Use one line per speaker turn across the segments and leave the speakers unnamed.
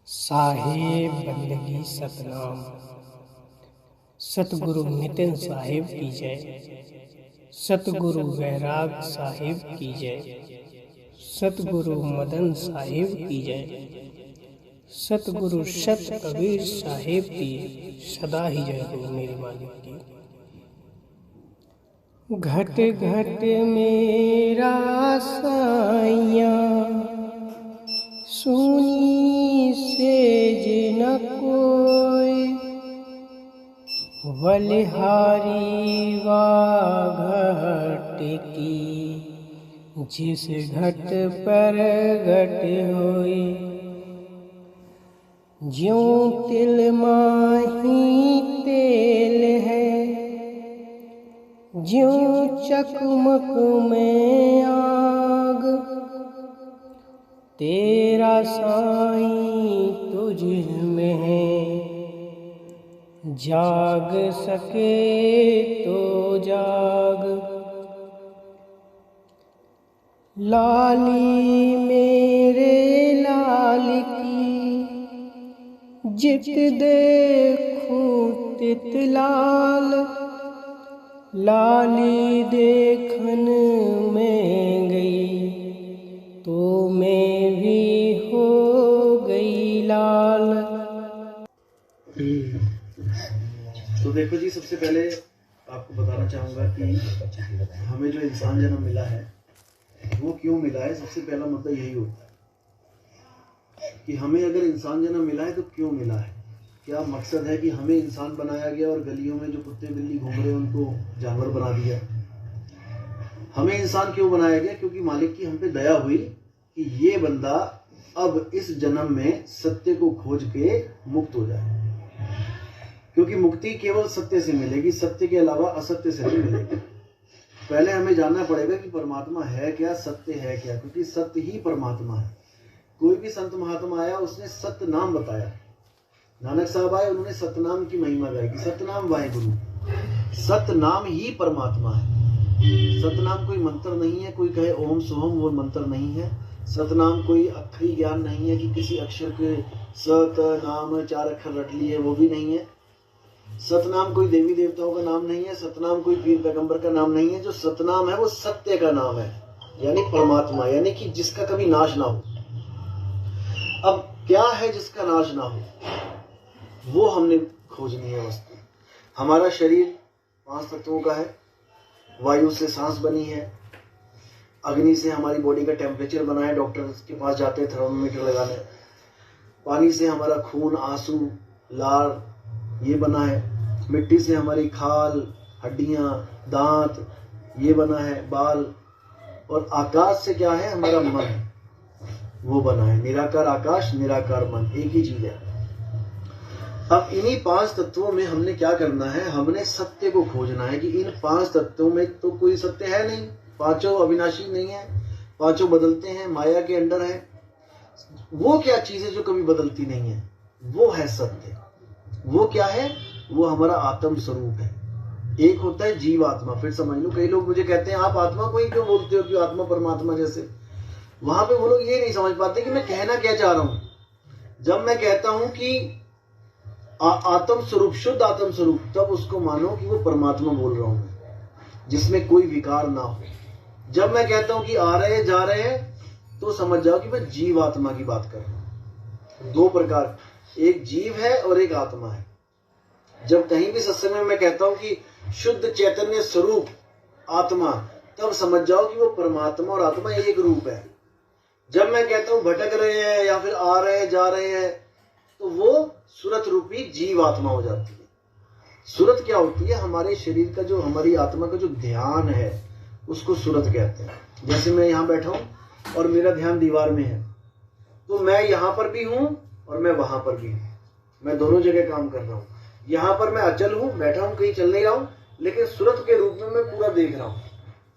साहेब बंदगी सतनाम। सतगुरु नितिन साहिब की जय। सतगुरु वैराग साहिब की जय। सतगुरु मदन साहिब की जय। सतगुरु सत कबीर साहिब की सदा ही जय हो मेरे मालिक की। घट घट मेरा साइया सुनी सेज न कोई, बलिहारी वा घट की जिस घट पर घट होई। ज्यों तिल माही तेल है, ज्यों चकमक में आग। तेरा साईं तुझ में है, जाग सके तो जाग। लाली मेरे लाल की, जित देखूं तित लाल। लाली देखन में गई तो मैं भी हो गई लाल।
तो देखो जी, सबसे पहले आपको बताना चाहूँगा कि हमें जो इंसान जन्म मिला है वो क्यों मिला है। सबसे पहला मुद्दा यही होता है कि हमें अगर इंसान जन्म मिला है तो क्यों मिला है। क्या मकसद है कि हमें इंसान बनाया गया और गलियों में जो कुत्ते बिल्ली घूम रहे हैं उनको जानवर बना दिया। हमें इंसान क्यों बनाया गया? क्योंकि मालिक की हम पे दया हुई कि ये बंदा अब इस जन्म में सत्य को खोज के मुक्त हो जाए। क्योंकि मुक्ति केवल सत्य से मिलेगी, सत्य के अलावा असत्य से नहीं मिलेगी। पहले हमें जानना पड़ेगा कि परमात्मा है क्या, सत्य है क्या, क्योंकि सत्य ही परमात्मा है। कोई भी संत महात्मा आया, उसने सत्य नाम बताया। नानक साहब आए, उन्होंने सतनाम की महिमा गाई कि सतनाम वाहेगुरु। सतनाम ही परमात्मा है। सतनाम कोई मंत्र नहीं है, कोई कहे ओम सोहम, वो मंत्र नहीं है। सतनाम कोई अक्षरी ज्ञान नहीं है कि किसी अक्षर के सत नाम 4 अक्षर रट लिए, वो भी नहीं है। सतनाम कोई देवी देवताओं का नाम नहीं है। सतनाम कोई पीर पैगंबर का नाम नहीं है। जो सतनाम है वो सत्य का नाम है, यानी परमात्मा, यानी कि जिसका कभी नाश ना हो। अब क्या है जिसका नाश ना हो, वो हमने खोजनी है वस्तु। हमारा शरीर 5 तत्वों का है। वायु से सांस बनी है, अग्नि से हमारी बॉडी का टेम्परेचर बना है, डॉक्टर के पास जाते हैं थर्मोमीटर लगाने। पानी से हमारा खून, आंसू, लार ये बना है। मिट्टी से हमारी खाल, हड्डियां, दांत ये बना है, बाल। और आकाश से क्या है? हमारा मन, वो बना है। निराकार आकाश, निराकार मन, एक ही चीज है। अब इन्हीं 5 तत्वों में हमने क्या करना है? हमने सत्य को खोजना है कि इन 5 तत्वों में तो कोई सत्य है नहीं। पांचों अविनाशी नहीं है, पांचों बदलते हैं, माया के अंडर है। वो क्या चीज है जो कभी बदलती नहीं है? वो है सत्य। वो क्या है? वो हमारा आत्म स्वरूप है। एक होता है जीव आत्मा। फिर समझ लो, कई लोग मुझे कहते हैं आप आत्मा को ही क्यों बोलते हो कि आत्मा परमात्मा जैसे। वहां पे वो लोग ये नहीं समझ पाते कि मैं कहना क्या चाह रहा हूं। जब मैं कहता हूं कि आत्म स्वरूप, शुद्ध आत्म स्वरूप, तब उसको मानो कि वो परमात्मा बोल रहा हूं, जिसमें कोई विकार ना हो। जब मैं कहता हूं कि आ रहे जा रहे हैं, तो समझ जाओ कि मैं जीव आत्मा की बात कर रहा हूं। 2 प्रकार, एक जीव है और एक आत्मा है। जब कहीं भी सत्संग में मैं कहता हूं कि शुद्ध चैतन्य स्वरूप आत्मा, तब समझ जाओ कि वो परमात्मा और आत्मा एक रूप है। जब मैं कहता हूं भटक रहे हैं या फिर आ रहे जा रहे हैं, तो वो सुरत रूपी जीव आत्मा हो जाती है। सुरत क्या होती है? हमारे शरीर का जो, हमारी आत्मा का जो ध्यान है, उसको सुरत कहते हैं। जैसे मैं यहाँ बैठा हूं और मेरा ध्यान दीवार में है, तो मैं यहाँ पर भी हूं और मैं वहां पर भी हूं। मैं दोनों जगह काम कर रहा हूं। यहाँ पर मैं अचल हूं, बैठा हूं, कहीं चल नहीं रहा हूं, लेकिन सुरत के रूप में मैं पूरा देख रहा हूं।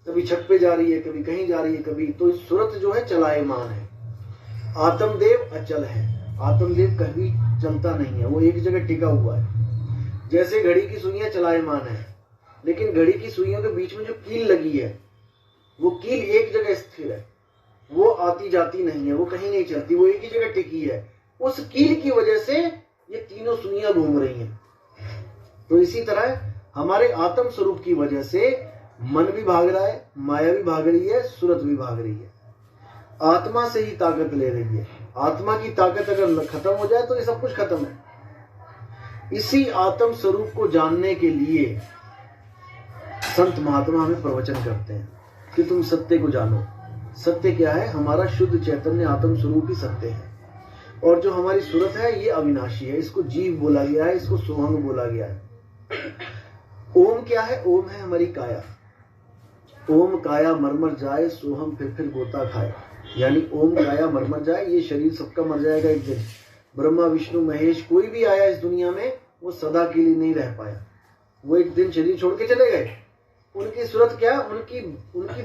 कभी छत पे जा रही है, कभी कहीं जा रही है, कभी। तो सुरत जो है चलायमान है। आत्मदेव अचल है। आत्मदेव कभी चलता नहीं है, वो एक जगह टिका हुआ है। जैसे घड़ी की सुइयां चलायमान है, लेकिन घड़ी की सुइयों के बीच में जो कील लगी है, वो कील एक जगह स्थिर है, वो आती जाती नहीं है, वो कहीं नहीं चलती, वो एक ही जगह टिकी है। उस कील की वजह से ये तीनों सुनियां घूम रही हैं। तो इसी तरह हमारे आत्म स्वरूप की वजह से मन भी भाग रहा है, माया भी भाग रही है, सूरत भी भाग रही है। आत्मा से ही ताकत ले रही है। आत्मा की ताकत अगर खत्म हो जाए तो ये सब कुछ खत्म है। इसी आत्म स्वरूप को जानने के लिए संत महात्मा हमें प्रवचन करते हैं कि तुम सत्य को जानो। सत्य क्या है? हमारा शुद्ध चैतन्य आत्म स्वरूप ही सत्य है। और जो हमारी सूरत है ये अविनाशी है। इसको जीव बोला गया है, इसको सोहंग बोला गया है। ओम क्या है? ओम है हमारी काया। ओम काया मरमर जाए, सोहम फिर गोता खाए। यानी ओम काया मरमर जाए, ये शरीर सबका मर जाएगा एक दिन। ब्रह्मा विष्णु महेश कोई भी आया इस दुनिया में, वो सदा के लिए नहीं रह पाया। वो एक दिन शरीर छोड़ के चले गए। उनकी सूरत क्या? उनकी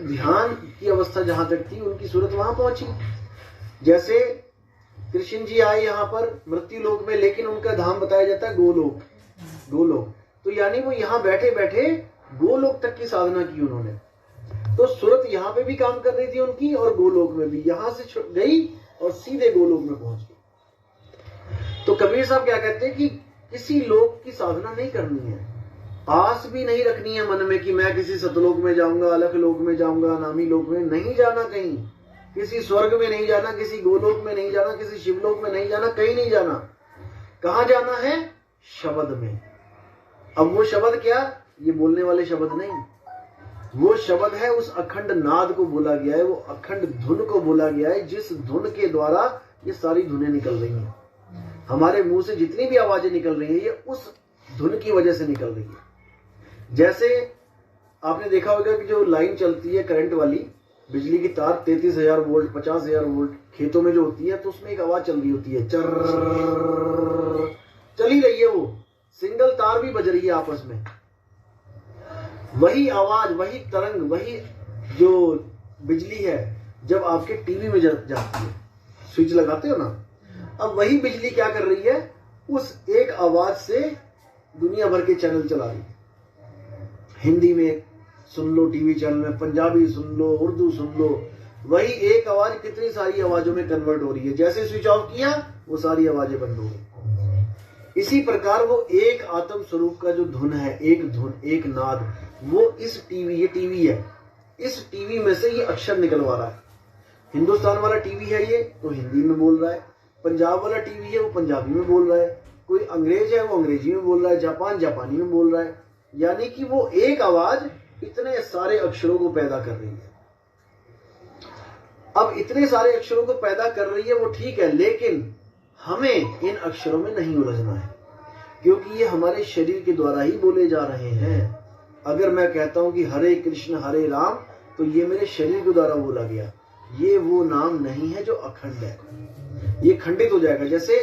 ध्यान की अवस्था जहां तक थी, उनकी सूरत वहां पहुंची। जैसे कृष्ण जी आए यहाँ पर मृत्यु लोक में, लेकिन उनका धाम बताया जाता है गोलोक। गोलोक तो यानी वो यहाँ बैठे बैठे गोलोक तक की साधना की उन्होंने। तो सूरत यहाँ पे भी काम कर रही थी उनकी, और गोलोक में भी। यहां से गई और सीधे गोलोक में पहुंच गई। तो कबीर साहब क्या कहते हैं कि किसी लोक की साधना नहीं करनी है, आस भी नहीं रखनी है मन में कि मैं किसी सतलोक में जाऊंगा, अलख लोक में जाऊंगा, नामी लोक में नहीं जाना, कहीं किसी स्वर्ग में नहीं जाना, किसी गोलोक में नहीं जाना, किसी शिवलोक में नहीं जाना, कहीं नहीं जाना। कहां जाना है? शब्द में। अब वो शब्द क्या? ये बोलने वाले शब्द नहीं, वो शब्द है उस अखंड नाद को बोला गया है, वो अखंड धुन को बोला गया है, जिस धुन के द्वारा ये सारी धुनें निकल रही हैं। हमारे मुंह से जितनी भी आवाजें निकल रही हैं, ये उस धुन की वजह से निकल रही है। जैसे आपने देखा होगा कि जो लाइन चलती है करंट वाली, बिजली की तार 33,000 वोल्ट 50,000 वोल्ट खेतों में जो होती है, तो उसमें एक आवाज चल रही होती है, चर चल ही रही है, वो सिंगल तार भी बज रही है आपस में। वही आवाज, वही तरंग, वही जो बिजली है जब आपके टीवी में जाती है, स्विच लगाते हो ना, अब वही बिजली क्या कर रही है? उस एक आवाज से दुनिया भर के चैनल चला रही है। हिंदी में सुन लो टीवी चैनल में, पंजाबी सुन लो, उर्दू सुन लो, वही एक आवाज कितनी सारी आवाजों में कन्वर्ट हो रही है। जैसे स्विच ऑफ किया वो सारी आवाजें बंद हो गई। इसी प्रकार वो एक आत्म स्वरूप का जो धुन है, एक धुन, एक नाद, वो इस टीवी, ये टीवी है, इस टीवी में से ये अक्षर निकलवा रहा है। हिंदुस्तान वाला टीवी है ये, तो हिंदी में बोल रहा है। पंजाब वाला टीवी है, वो पंजाबी में बोल रहा है। कोई अंग्रेज है, वो अंग्रेजी में बोल रहा है। जापान जापानी में बोल रहा है। यानी कि वो एक आवाज इतने सारे अक्षरों को पैदा कर रही है। अब इतने सारे अक्षरों को पैदा कर रही है, वो ठीक है, लेकिन हमें इन अक्षरों में नहीं उलझना है, क्योंकि ये हमारे शरीर के द्वारा ही बोले जा रहे हैं। अगर मैं कहता हूं कि हरे कृष्ण हरे राम, तो ये मेरे शरीर के द्वारा बोला गया, ये वो नाम नहीं है जो अखंड है, ये खंडित हो जाएगा। जैसे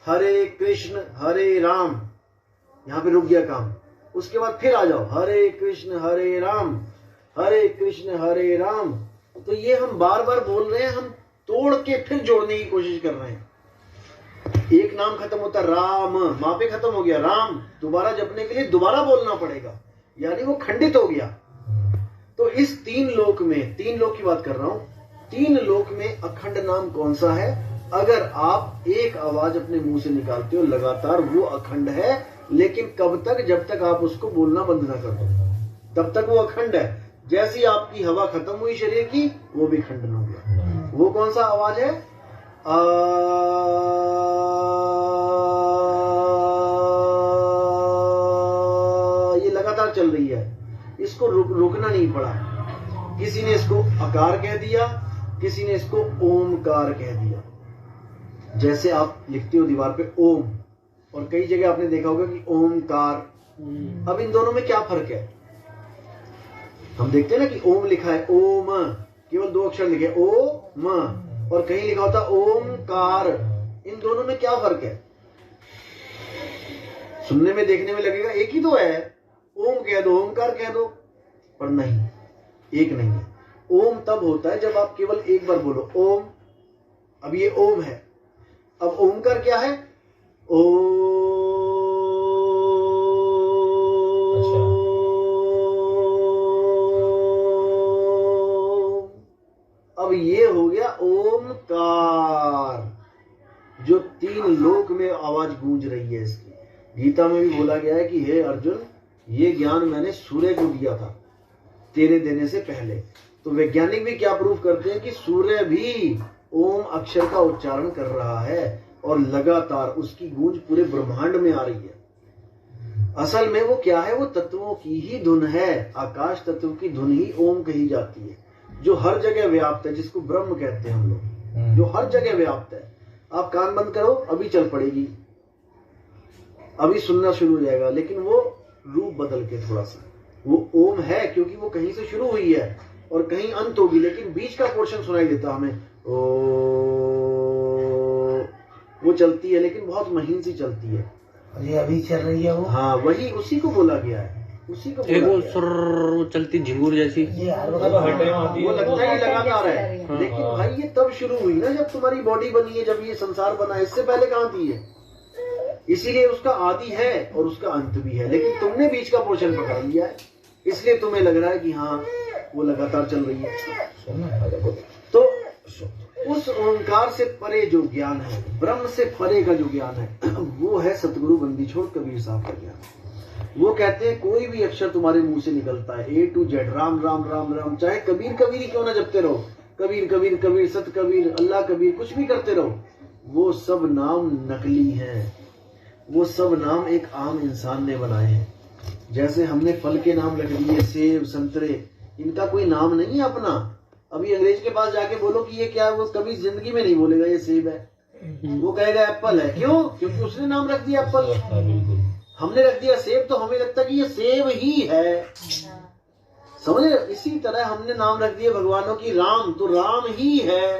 हरे कृष्ण हरे राम, यहां पे रुक गया काम, उसके बाद फिर आ जाओ हरे कृष्ण हरे राम, हरे कृष्ण हरे राम, तो ये हम बार बार बोल रहे हैं, हम तोड़ के फिर जोड़ने की कोशिश कर रहे हैं। एक नाम खत्म होता राम, वहां पे खत्म हो गया, राम दोबारा जपने के लिए दोबारा बोलना पड़ेगा, यानी वो खंडित हो गया। तो इस तीन लोक में, तीन लोक की बात कर रहा हूं, तीन लोक में अखंड नाम कौन सा है? अगर आप एक आवाज अपने मुंह से निकालते हो लगातार, वो अखंड है। लेकिन कब तक? जब तक आप उसको बोलना बंद ना कर दो, तब तक वो अखंड है। जैसी आपकी हवा खत्म हुई शरीर की, वो भी खंडन हो गया। वो कौन सा आवाज है? ये लगातार चल रही है, इसको रोकना नहीं पड़ा। किसी ने इसको आकार कह दिया, किसी ने इसको ओमकार कह दिया। जैसे आप लिखते हो दीवार पे ओम, और कई जगह आपने देखा होगा कि ओमकार। अब इन दोनों में क्या फर्क है? हम देखते हैं ना कि ओम लिखा है, ओम केवल दो अक्षर लिखे ओम, और कहीं लिखा होता ओमकार। इन दोनों में क्या फर्क है? सुनने में देखने में लगेगा एक ही तो है, ओम कह दो ओमकार कह दो, पर नहीं, एक नहीं है। ओम तब होता है जब आप केवल एक बार बोलो ओम। अब ये ओम है, अब ओमकार क्या है? ओम। अब ये हो गया ओमकार। जो 3 लोक में आवाज गूंज रही है इसकी। गीता में भी बोला गया है कि हे अर्जुन, ये ज्ञान मैंने सूर्य को दिया था तेरे देने से पहले। तो वैज्ञानिक भी क्या प्रूफ करते हैं कि सूर्य भी ओम अक्षर का उच्चारण कर रहा है और लगातार उसकी गूंज पूरे ब्रह्मांड में आ रही है। असल में वो क्या है, वो तत्वों की ही धुन है। आकाश तत्व की धुन ही ओम कही जाती है, जो हर जगह व्याप्त है, जिसको ब्रह्म कहते हैं हम लोग, जो हर जगह व्याप्त है। आप कान बंद करो, अभी चल पड़ेगी, अभी सुनना शुरू हो जाएगा, लेकिन वो रूप बदल के थोड़ा सा। वो ओम है क्योंकि वो कहीं से शुरू हुई है और कहीं अंत होगी, लेकिन बीच का पोर्शन सुनाई देता हमें। ओ, वो चलती है लेकिन बहुत महीन सी चलती है।
ये अभी चल रही है वो।
हाँ, वही उसी को बोला गया है, उसी को
एक वो
बोला गया है।
वो चलती झिंगुर जैसी,
वो लगता है लगातार है, लेकिन भाई ये तब शुरू हुई ना जब तुम्हारी बॉडी बनी है, जब ये संसार बना है। इससे पहले कहाँ थी ये? इसीलिए उसका आदि है और उसका अंत भी है, लेकिन तुमने बीच का पोर्शन पकड़ लिया है, इसलिए तुम्हें लग रहा है कि हाँ वो लगातार चल रही है। तो उस ओंकार से परे जो ज्ञान है, ब्रह्म से परे का जो ज्ञान है, वो है सतगुरु बंदी छोड़ कबीर साहब का ज्ञान। वो कहते हैं कोई भी अक्षर तुम्हारे मुंह से निकलता है, A to Z, Ram Ram Ram Ram, चाहे कबीर कबीर ही क्यों ना जपते रहो, कबीर कबीर कबीर, सत कबीर, अल्लाह कबीर, कुछ भी करते रहो, वो सब नाम नकली हैं। वो सब नाम एक आम इंसान ने बनाए हैं। जैसे हमने फल के नाम रख दिए, सेब, संतरे, इनका कोई नाम नहीं है अपना। अभी अंग्रेज के पास जाके बोलो कि ये क्या है, वो कभी जिंदगी में नहीं बोलेगा ये सेब है, वो कहेगा एप्पल है। क्यों? क्योंकि उसने नाम रख दिया एप्पल। हमने रख दिया सेब, तो हमें लगता है कि ये सेब ही है। समझे? इसी तरह हमने नाम रख दिए भगवानों की राम, तो राम ही है,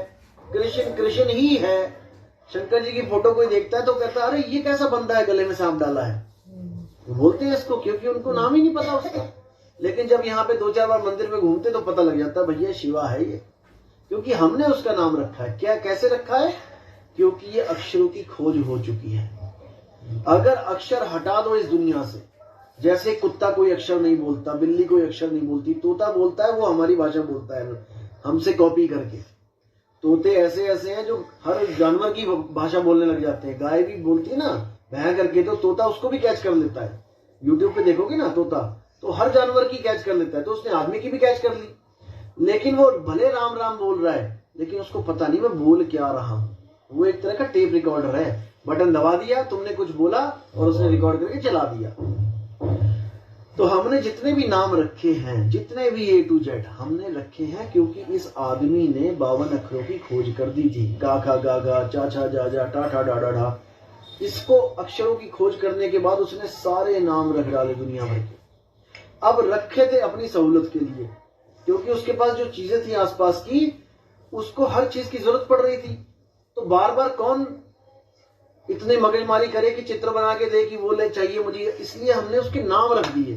कृष्ण कृष्ण ही है। शंकर जी की फोटो कोई देखता है तो कहता है अरे ये कैसा बंदा है, गले में सांप डाला है, वो बोलते हैं इसको, क्योंकि उनको नाम ही नहीं पता उसका। लेकिन जब यहाँ पे 2-4 बार मंदिर में घूमते तो पता लग जाता है भैया शिवा है ये, क्योंकि हमने उसका नाम रखा है। क्या, कैसे रखा है? क्योंकि ये अक्षरों की खोज हो चुकी है। अगर अक्षर हटा दो इस दुनिया से, जैसे कुत्ता कोई अक्षर नहीं बोलता, बिल्ली कोई अक्षर नहीं बोलती, तोता बोलता है, वो हमारी भाषा बोलता है हमसे कॉपी करके। तोते ऐसे ऐसे हैं जो हर जानवर की भाषा बोलने लग जाते हैं। गाय भी बोलती है ना भैं करके, तो तोता उसको भी कैच कर लेता है। यूट्यूब पे देखोगे ना तोता, तो हर जानवर की कैच कर लेता है, तो उसने आदमी की भी कैच कर ली। लेकिन वो भले राम राम बोल रहा है, लेकिन उसको पता नहीं मैं बोल क्या रहा हूं। वो एक तरह का टेप रिकॉर्डर है, बटन दबा दिया, तुमने कुछ बोला और उसने रिकॉर्ड करके चला दिया। तो हमने जितने भी नाम रखे हैं, जितने भी A to Z हमने रखे हैं, क्योंकि इस आदमी ने 52 अक्षरों की खोज कर दी थी। गा खा गा गा, चा छा जा जा, टा ठा डा डा डा। इसको अक्षरों की खोज करने के बाद उसने सारे नाम रख डाले दुनिया भर के। अब रखे थे अपनी सहूलत के लिए, क्योंकि उसके पास जो चीजें थी आसपास की, उसको हर चीज की जरूरत पड़ रही थी। तो बार बार कौन इतने मगजमारी करे कि चित्र बना के दे कि वो ले चाहिए मुझे, इसलिए हमने उसके नाम रख दिए।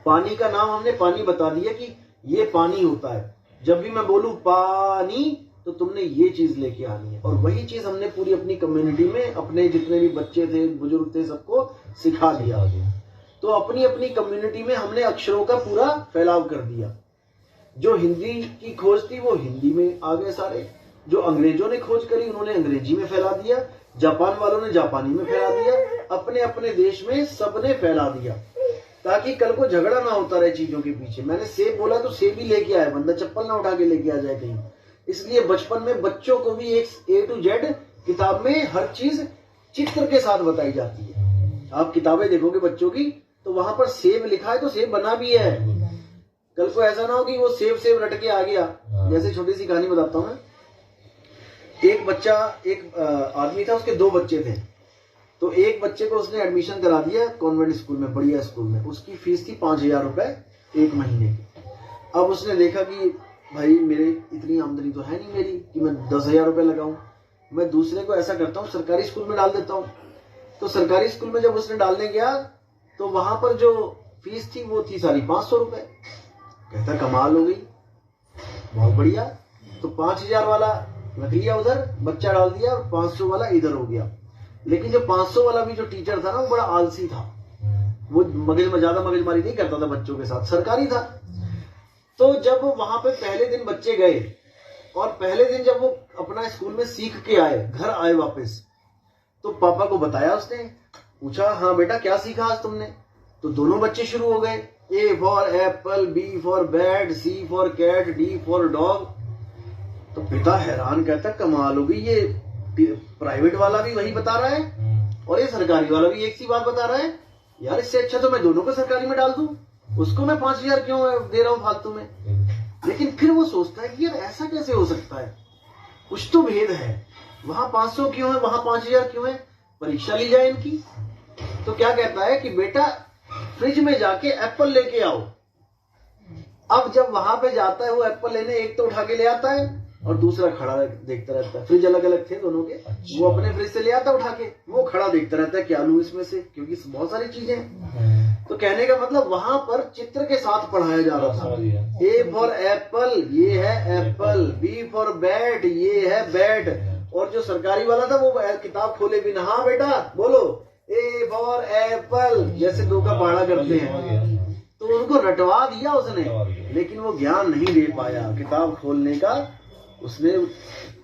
पानी का नाम हमने पानी बता दिया कि ये पानी होता है। जब भी मैं बोलूं पानी, तो तुमने ये चीज लेके आनी है। और वही चीज हमने पूरी अपनी कम्युनिटी में, अपने जितने भी बच्चे थे, बुजुर्ग थे, सबको सिखा दिया। तो अपनी अपनी कम्युनिटी में हमने अक्षरों का पूरा फैलाव कर दिया। जो हिंदी की खोज थी वो हिंदी में आ गए सारे, जो अंग्रेजों ने खोज करी उन्होंने अंग्रेजी में फैला दिया, जापान वालों ने जापानी में फैला दिया, अपने अपने देश में सबने फैला दिया, ताकि कल को झगड़ा ना होता रहे चीजों के पीछे। मैंने सेब बोला तो सेब ही लेके आए, बंदा चप्पल ना उठा के लेके आ जाए कहीं। इसलिए बचपन में बच्चों को भी एक A to Z किताब में हर चीज चित्र के साथ बताई जाती है। आप किताबें देखोगे बच्चों की, तो वहां पर सेब लिखा है तो सेब बना भी है। कल को ऐसा ना हो कि वो सेब सेब रट के आ गया। जैसे छोटी सी कहानी बताता हूँ मैं। एक बच्चा, एक आदमी था, उसके 2 बच्चे थे। तो एक बच्चे को उसने एडमिशन करा दिया कॉन्वेंट स्कूल में, बढ़िया स्कूल में। उसकी फीस थी 5000 रुपए 1 महीने की। अब उसने देखा कि भाई मेरे इतनी आमदनी तो है नहीं मेरी कि मैं 10,000 रुपए लगाऊं, मैं दूसरे को ऐसा करता हूँ सरकारी स्कूल में डाल देता हूँ। तो सरकारी स्कूल में जब उसने डालने गया तो वहां पर जो फीस थी वो थी सारी 500 रुपए। कहता कमाल हो गई, बहुत बढ़िया। तो 5000 वाला रख लिया उधर, बच्चा डाल दिया, और 500 वाला इधर हो गया। लेकिन जो 500 वाला भी जो टीचर था ना, वो बड़ा आलसी था। वो ज्यादा मगजमारी नहीं करता था बच्चों के साथ, सरकारी था। तो जब वहां पे पहले दिन बच्चे गए और पहले दिन जब वो अपना स्कूल में सीख के आए, घर आए वापस, तो पापा को बताया उसने, पूछा हाँ बेटा क्या सीखा आज तुमने? तो दोनों बच्चे शुरू हो गए, A for apple, B for bat, C for cat, D for dog. तो पिता हैरान, कहता कमाल हो गई, ये प्राइवेट वाला भी वही बता रहा है और ये सरकारी वाला भी एक सी बात बता रहा है। यार इससे अच्छा तो मैं दोनों को सरकारी में डाल दूं, उसको मैं 5,000 क्यों दे रहा हूं फालतू में। लेकिन फिर वो सोचता है कि यार ऐसा कैसे हो सकता है, कुछ तो भेद है, वहां 500 क्यों है, वहां 5,000 क्यों है, परीक्षा ली जाए इनकी। तो क्या कहता है कि बेटा फ्रिज में जाके एप्पल लेके आओ। अब जब वहां पे जाता है वो एप्पल लेने, एक तो उठा के ले आता है और दूसरा खड़ा देखता रहता है। फ्रिज अलग अलग थे दोनों के, वो अपने फ्रिज से ले आता उठा के, वो खड़ा देखता रहता है क्या लूं इसमें से, क्योंकि बहुत सारी चीजें हैं। तो कहने का मतलब वहां पर चित्र के साथ पढ़ाया जा रहा था। ए फॉर एप्पल, ये है एप्पल, बी फॉर बैट, ये है बैट। और जो सरकारी वाला था वो किताब खोले बिना, हाँ बेटा बोलो, ए फॉर एप्पल, जैसे दो का पहाड़ा करते हैं। तो उनको रटवा दिया उसने, लेकिन वो ज्ञान नहीं दे पाया, किताब खोलने का उसने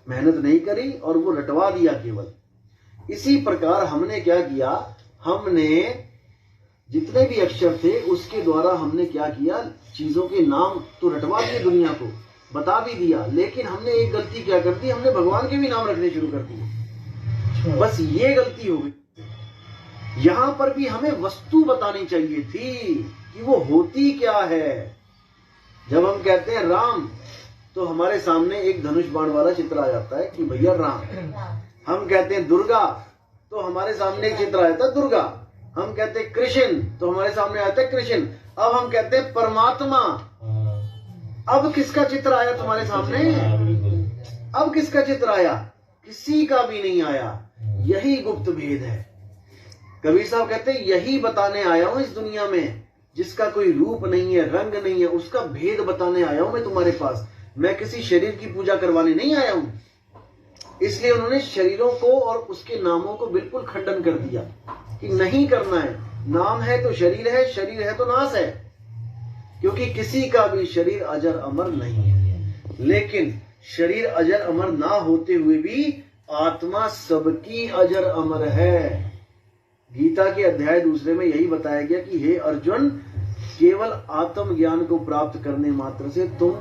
मेहनत नहीं करी और वो रटवा दिया केवल। इसी प्रकार हमने क्या किया, हमने जितने भी अक्षर थे उसके द्वारा हमने क्या किया, चीजों के नाम तो रटवा दिए, दुनिया को बता भी दिया, लेकिन हमने एक गलती क्या कर दी, हमने भगवान के भी नाम रखने शुरू कर दिए। बस ये गलती हो गई। यहां पर भी हमें वस्तु बतानी चाहिए थी कि वो होती क्या है। जब हम कहते हैं राम, तो हमारे सामने एक धनुष बाण वाला चित्र आ जाता है कि भैया राम। हम कहते हैं दुर्गा, तो हमारे सामने एक चित्र आ जाता है दुर्गा। हम कहते हैं कृष्ण, तो हमारे सामने आता है कृष्ण। अब हम कहते हैं परमात्मा, अब किसका चित्र आया तुम्हारे सामने? अब किसका चित्र आया? किसी का भी नहीं आया। यही गुप्त भेद है। कबीर साहब कहते हैं यही बताने आया हूं इस दुनिया में, जिसका कोई रूप नहीं है, रंग नहीं है, उसका भेद बताने आया हूं मैं तुम्हारे पास। मैं किसी शरीर की पूजा करवाने नहीं आया हूं। इसलिए उन्होंने शरीरों को और उसके नामों को बिल्कुल खंडन कर दिया कि नहीं करना है। नाम है तो शरीर है तो नाश है, क्योंकि किसी का भी शरीर अजर अमर नहीं है। लेकिन शरीर अजर अमर ना होते हुए भी आत्मा सबकी अजर अमर है। गीता के अध्याय 2 में यही बताया गया कि हे अर्जुन, केवल आत्मज्ञान को प्राप्त करने मात्र से तुम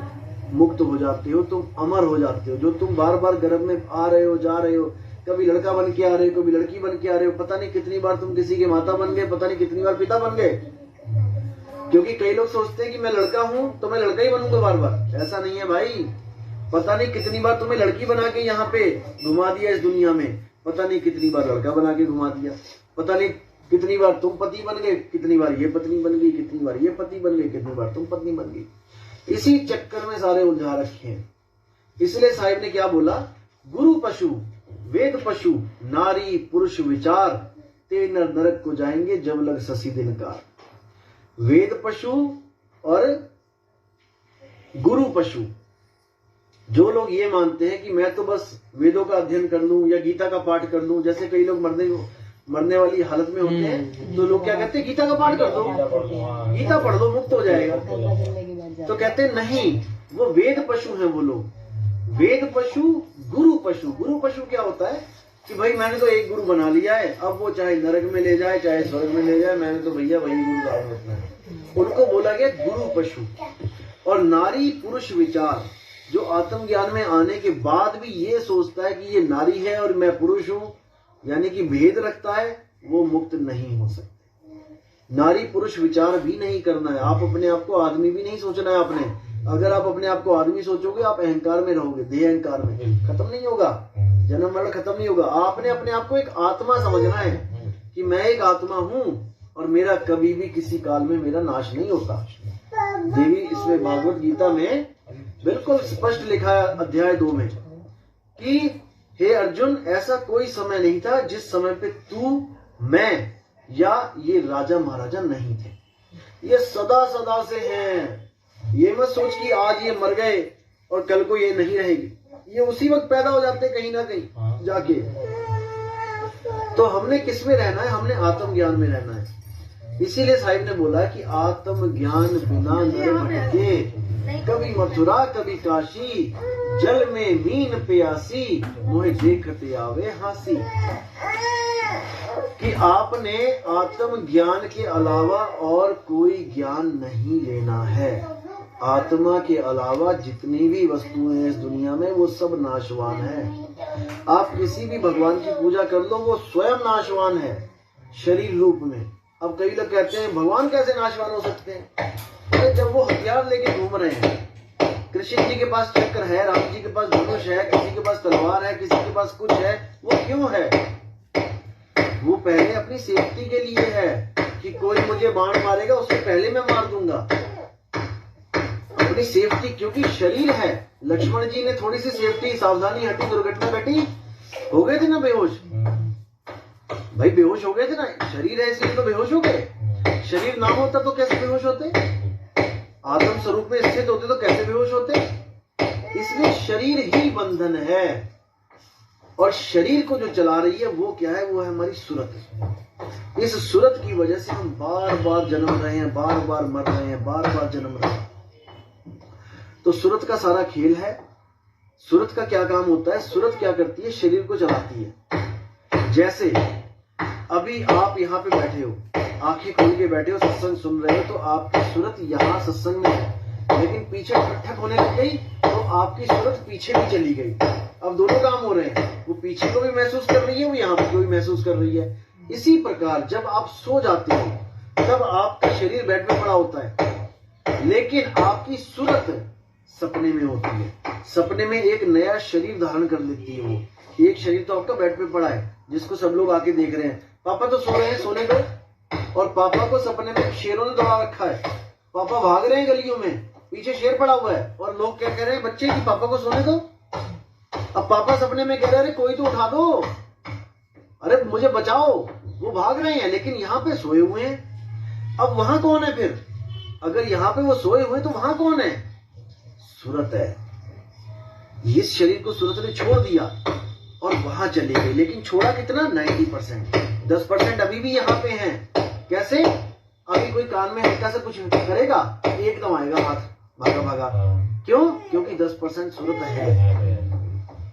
मुक्त हो जाते हो, तुम अमर हो जाते हो। जो तुम बार बार गर्भ में आ रहे हो, जा रहे हो, कभी लड़का बन के आ रहे हो, कभी लड़की बन के आ रहे हो, पता नहीं कितनी बार तुम किसी के माता बन गए, पता नहीं कितनी बार पिता बन गए। क्योंकि कई लोग सोचते हैं कि मैं लड़का हूं तो मैं लड़का ही बनूंगा बार बार। ऐसा नहीं है भाई। पता नहीं कितनी बार तुम्हें लड़की बना के यहाँ पे घुमा दिया इस दुनिया में, पता नहीं कितनी बार लड़का बना के घुमा दिया, पता नहीं कितनी बार तुम पति बन गए, कितनी बार ये पत्नी बन गई, कितनी बार ये पति बन गए, कितनी बार तुम पत्नी बन गई। इसी चक्कर में सारे उलझा रखे हैं। इसलिए साहिब ने क्या बोला, गुरु पशु, वेद पशु, नारी पुरुष विचार, ते नर नरक को जाएंगे जब लग ससी दिनकार। वेद पशु और गुरु पशु, जो लोग ये मानते हैं कि मैं तो बस वेदों का अध्ययन कर लूं या गीता का पाठ कर लूं, जैसे कई लोग मरने वाली हालत में होते हैं, तो लोग क्या कहते हैं, गीता का पाठ कर दो, गीता पढ़ दो, मुक्त हो जाएगा। तो कहते हैं नहीं, वो वेद पशु हैं वो लोग। वेद पशु, गुरु पशु। गुरु पशु क्या होता है कि भाई मैंने तो एक गुरु बना लिया है, अब वो चाहे नरक में ले जाए चाहे स्वर्ग में ले जाए, मैंने तो भैया वही गुरु रखना है। उनको बोला गया गुरु पशु। और नारी पुरुष विचार, जो आत्मज्ञान में आने के बाद भी ये सोचता है कि ये नारी है और मैं पुरुष हूं, यानी कि भेद रखता है, वो मुक्त नहीं हो सकते। नारी पुरुष विचार भी नहीं करना है। आप अपने आप को आदमी भी नहीं सोचना है आपने। अगर आप अपने आप को आदमी सोचोगे, आप अहंकार में रहोगे, देह अहंकार में, खत्म नहीं होगा, जन्म मरण खत्म नहीं होगा। आपने अपने आप को एक आत्मा समझना है कि मैं एक आत्मा हूं और मेरा कभी भी किसी काल में मेरा नाश नहीं होता। देवी इसमें भागवत गीता में बिल्कुल स्पष्ट लिखा है अध्याय 2 में कि हे अर्जुन, ऐसा कोई समय नहीं था जिस समय पे तू, मैं या ये राजा महाराजा नहीं थे। ये सदा सदा से हैं। ये मत सोच कि आज ये मर गए और कल को ये नहीं रहेगी। ये उसी वक्त पैदा हो जाते हैं कहीं ना कहीं जाके। तो हमने किस में रहना है? हमने आत्मज्ञान में रहना है। इसीलिए साहिब ने बोला कि आत्मज्ञान बिना नर भटके कभी मथुरा कभी काशी, जल में मीन प्यासी, मोहे देखते आवे हासी। कि आपने आत्म ज्ञान के अलावा और कोई ज्ञान नहीं लेना है। आत्मा के अलावा जितनी भी वस्तुएं हैं इस दुनिया में वो सब नाशवान है। आप किसी भी भगवान की पूजा कर लो, वो स्वयं नाशवान है शरीर रूप में। अब कई लोग कहते हैं भगवान कैसे नाशवान हो सकते हैं? अरे जब वो हथियार लेके घूम रहे हैं, कृष्ण जी के पास चक्र है, राम जी के पास धनुष है, किसी के पास तलवार है, किसी के पास कुछ है, वो क्यों है? वो पहले अपनी सेफ्टी के लिए है कि कोई मुझे बाण मारेगा उससे पहले मैं मार दूंगा, अपनी सेफ्टी। क्योंकि शरीर है। लक्ष्मण जी ने थोड़ी सी सेफ्टी, सावधानी हटी, दुर्घटना घटी, हो गए थे ना बेहोश। भाई बेहोश हो गए थे ना, शरीर है इसलिए तो बेहोश हो गए। शरीर ना होता तो कैसे बेहोश होते? आत्म स्वरूप में स्थित होते तो कैसे बेहोश होते? इसलिए शरीर ही बंधन है। और शरीर को जो चला रही है वो क्या है? वो है हमारी सूरत। इस सूरत की वजह से हम बार बार जन्म रहे हैं, बार बार मर रहे हैं, बार बार जन्म रहे हैं। तो सूरत का सारा खेल है। सूरत का क्या काम होता है? सूरत क्या करती है? शरीर को चलाती है। जैसे अभी आप यहाँ पे बैठे हो, आंखें खोल के बैठे हो, सत्संग सुन रहे हो, तो आपकी सूरत यहाँ सत्संग में है, लेकिन पीछे ठक होने लग गई तो आपकी सूरत पीछे भी चली गई। अब दोनों काम हो रहे हैं, वो पीछे को भी महसूस कर रही है, वो यहाँ को भी महसूस कर रही है। इसी प्रकार जब आप सो जाते हो तब आपका शरीर बेड में पड़ा होता है, लेकिन आपकी सूरत सपने में होती है। सपने में एक नया शरीर धारण कर लेती है। वो एक शरीर तो आपका बेड पे पड़ा है, जिसको सब लोग आके देख रहे हैं। पापा तो सो रहे हैं, सोने दो। और पापा को सपने में शेरों ने दौड़ा रखा है, पापा भाग रहे हैं गलियों में, पीछे शेर पड़ा हुआ है, और लोग क्या कह रहे हैं? बच्चे की पापा को सोने दो। अब पापा सपने में कह रहे हैं, अरे कोई तो उठा दो, अरे मुझे बचाओ। वो भाग रहे हैं, लेकिन यहाँ पे सोए हुए हैं। अब वहां कौन है फिर? अगर यहाँ पे वो सोए हुए तो वहां कौन है? सूरत है। इस शरीर को सूरत ने छोड़ दिया और वहां चले गए, लेकिन छोड़ा कितना? 90%। 10% अभी भी यहाँ पे हैं। कैसे? अभी कोई कान में हल्का सा कुछ करेगा, एकदम आएगा हाथ, भागा भागा। क्यों? क्योंकि 10% सूरत है।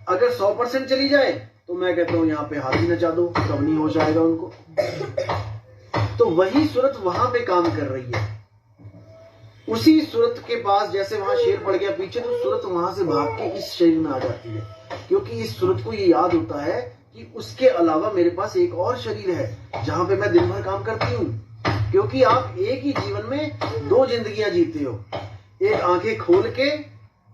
अगर 100% चली जाए तो मैं कहता हूं यहाँ पे हाथ ही नचा दो, तब नहीं हो जाएगा उनको। तो वही सूरत वहां पे काम कर रही है। उसी सूरत के पास जैसे वहां शेर पड़ गया पीछे, तो सूरत वहां से भाग के इस शरीर में आ जाती है, क्योंकि इस सूरत को ये याद होता है कि उसके अलावा मेरे पास एक और शरीर है जहां पे मैं दिन भर काम करती हूँ। क्योंकि आप एक ही जीवन में 2 जिंदगियां जीते हो, एक आंखें खोल के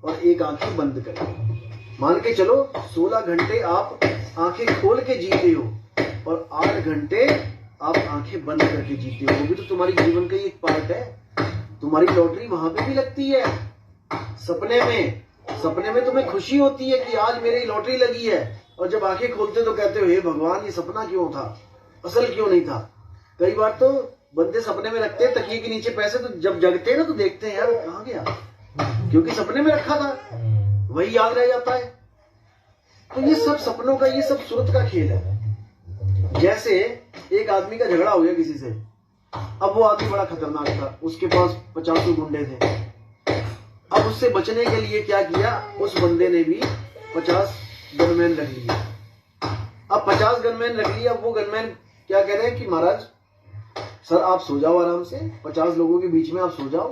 और एक आंखें बंद करके। मान के चलो 16 घंटे आप आंखें खोल के जीते हो और 8 घंटे आप आंखें बंद करके जीते हो। वो भी तो तुम्हारी जीवन का ही एक पार्ट है। तुम्हारी लॉटरी वहां पे भी लगती है, सपने में। सपने में तुम्हें खुशी होती है कि आज मेरी लॉटरी लगी है, और जब आंखें खोलते तो कहते हो हे भगवान, ये सपना क्यों था, असल क्यों नहीं था। कई बार तो बंदे सपने में रखते हैं तकिए के नीचे पैसे, तो जब जगते हैं ना तो देखते हैं यार कहाँ गया, क्योंकि सपने में रखा था, वही याद रह जाता है। तो ये सब सपनों का, ये सब सूरत का खेल है। जैसे एक आदमी का झगड़ा हो गया किसी से, अब वो आदमी बड़ा खतरनाक था, उसके पास 50 गुंडे थे। अब उससे बचने के लिए क्या किया, उस बंदे ने भी 50 गनमैन रख लिया। अब 50 गनमैन रख लिया। वो गनमैन क्या कह रहे हैं कि महाराज सर आप सो जाओ आराम से, 50 लोगों के बीच में आप सो जाओ,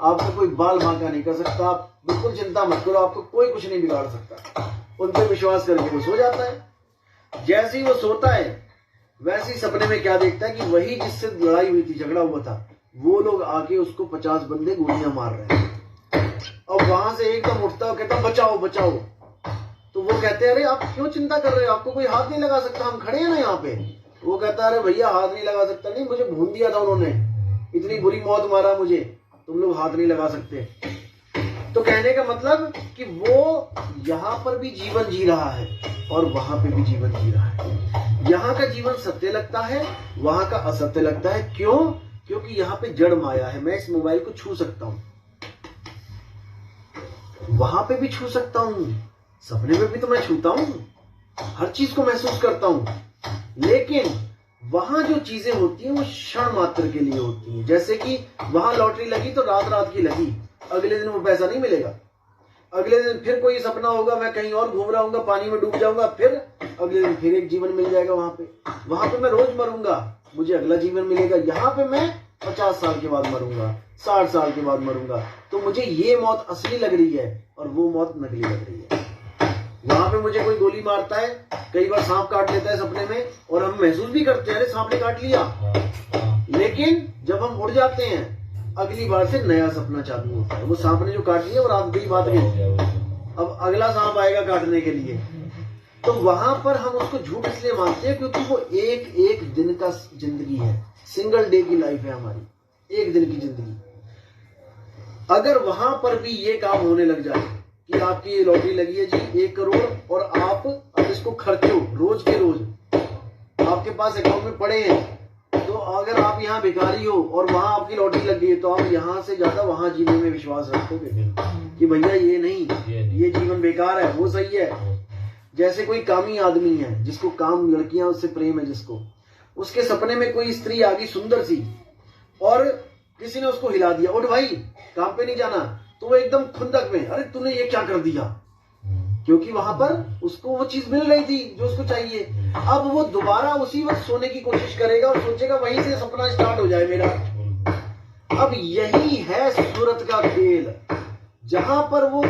आपको कोई बाल बांका नहीं कर सकता, आप बिल्कुल चिंता मत करो, आपको कोई कुछ नहीं बिगाड़ सकता। उन पर विश्वास करके वो सो जाता है। जैसे ही वो सोता है वैसे ही सपने में क्या देखता है कि वही जिससे लड़ाई हुई थी, झगड़ा हुआ था, वो लोग आके उसको 50 बंदे गोलियां मार रहे हैं। और वहां से एकदम उठता है, कहता बचाओ बचाओ। तो वो कहते हैं अरे आप क्यों चिंता कर रहे हो, आपको कोई हाथ नहीं लगा सकता, हम खड़े हैं ना यहाँ पे। वो कहता है अरे भैया हाथ नहीं लगा सकता, नहीं मुझे भून दिया था उन्होंने, इतनी बुरी मौत मारा मुझे, तुम लोग हाथ नहीं लगा सकते। तो कहने का मतलब कि वो यहाँ पर भी जीवन जी रहा है और वहां पे भी जीवन जी रहा है। यहाँ का जीवन सत्य लगता है, वहां का असत्य लगता है। क्यों? क्योंकि यहाँ पे जड़ माया है। मैं इस मोबाइल को छू सकता हूँ, वहां पे भी छू सकता हूँ, सपने में भी तो मैं छूता हूँ, हर चीज को महसूस करता हूँ। लेकिन वहां जो चीजें होती हैं वो क्षण मात्र के लिए होती हैं। जैसे कि वहां लॉटरी लगी तो रात रात की लगी, अगले दिन वो पैसा नहीं मिलेगा। अगले दिन फिर कोई सपना होगा, मैं कहीं और घूम रहा हूँ, पानी में डूब जाऊंगा, फिर अगले दिन फिर एक जीवन मिल जाएगा वहां पे मैं रोज मरूंगा, मुझे अगला जीवन मिलेगा। यहाँ पे मैं 50 साल के बाद मरूंगा, 60 साल के बाद मरूंगा। तो मुझे ये मौत असली लग रही है और वो मौत नकली लग रही है। वहां पे मुझे कोई गोली मारता है, कई बार सांप काट लेता है सपने में, और हम महसूस भी करते हैं अरे सांप ने काट लिया, लेकिन जब हम उड़ जाते हैं अगली बार से नया सपना चालू होता है। वो सांप ने जो काट लिया और रात गई बात नहीं, अब अगला सांप आएगा काटने के लिए। तो वहां पर हम उसको झूठ इसलिए मानते हैं क्योंकि वो एक एक दिन का जिंदगी है, सिंगल डे की लाइफ है हमारी, एक दिन की जिंदगी। अगर वहां पर भी ये काम होने लग जाए कि आपकी लॉटरी लगी है जी 1 करोड़ और आप अब इसको खर्चो रोज के रोज, आपके पास अकाउंट में पड़े हैं, तो अगर आप यहाँ भिखारी हो और वहां आपकी लॉटरी लग गई है तो आप यहाँ से ज्यादा वहां जीने में विश्वास रखोगे कि भैया ये नहीं, ये जीवन बेकार है, वो सही है। जैसे कोई कामी आदमी है जिसको काम, लड़कियां उससे प्रेम है जिसको, उसके सपने में कोई स्त्री आ गई सुंदर सी और किसी ने उसको हिला दिया, उठ भाई काम पे नहीं जाना, तो वो एकदम खुंदक में, अरे तूने ये क्या कर दिया, क्योंकि वहां पर उसको वो चीज मिल रही थी जो उसको चाहिए। अब वो दोबारा उसी वक्त सोने की कोशिश करेगा और सोचेगा वहीं से सपना स्टार्ट हो जाए मेरा। अब यही है सूरत का खेल, जहां पर वो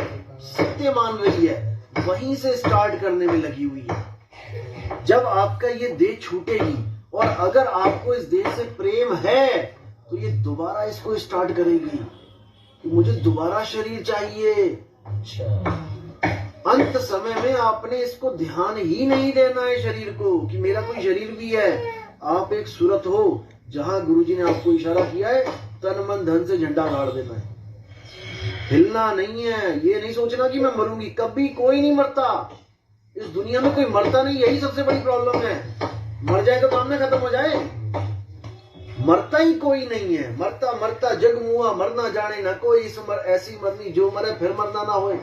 सत्य मान रही है वहीं से स्टार्ट करने में लगी हुई है। जब आपका ये देह छूटेगी और अगर आपको इस देह से प्रेम है तो ये दोबारा इसको स्टार्ट करेगी कि मुझे दोबारा शरीर चाहिए। अंत समय में आपने इसको ध्यान ही नहीं देना है शरीर को कि मेरा कोई शरीर भी है। आप एक सूरत हो जहां गुरुजी ने आपको इशारा किया है तन मन धन से झंडा गाड़ देना है, हिलना नहीं है। ये नहीं सोचना कि मैं मरूंगी, कभी कोई नहीं मरता इस दुनिया में, कोई मरता नहीं, यही सबसे बड़ी प्रॉब्लम है। मर जाए तो काम ना खत्म हो जाए, मरता ही कोई नहीं है। मरता मरता जग मुआ, मरना जाने ना कोई, इस ऐसी मरनी जो मरे फिर मरना ना होए।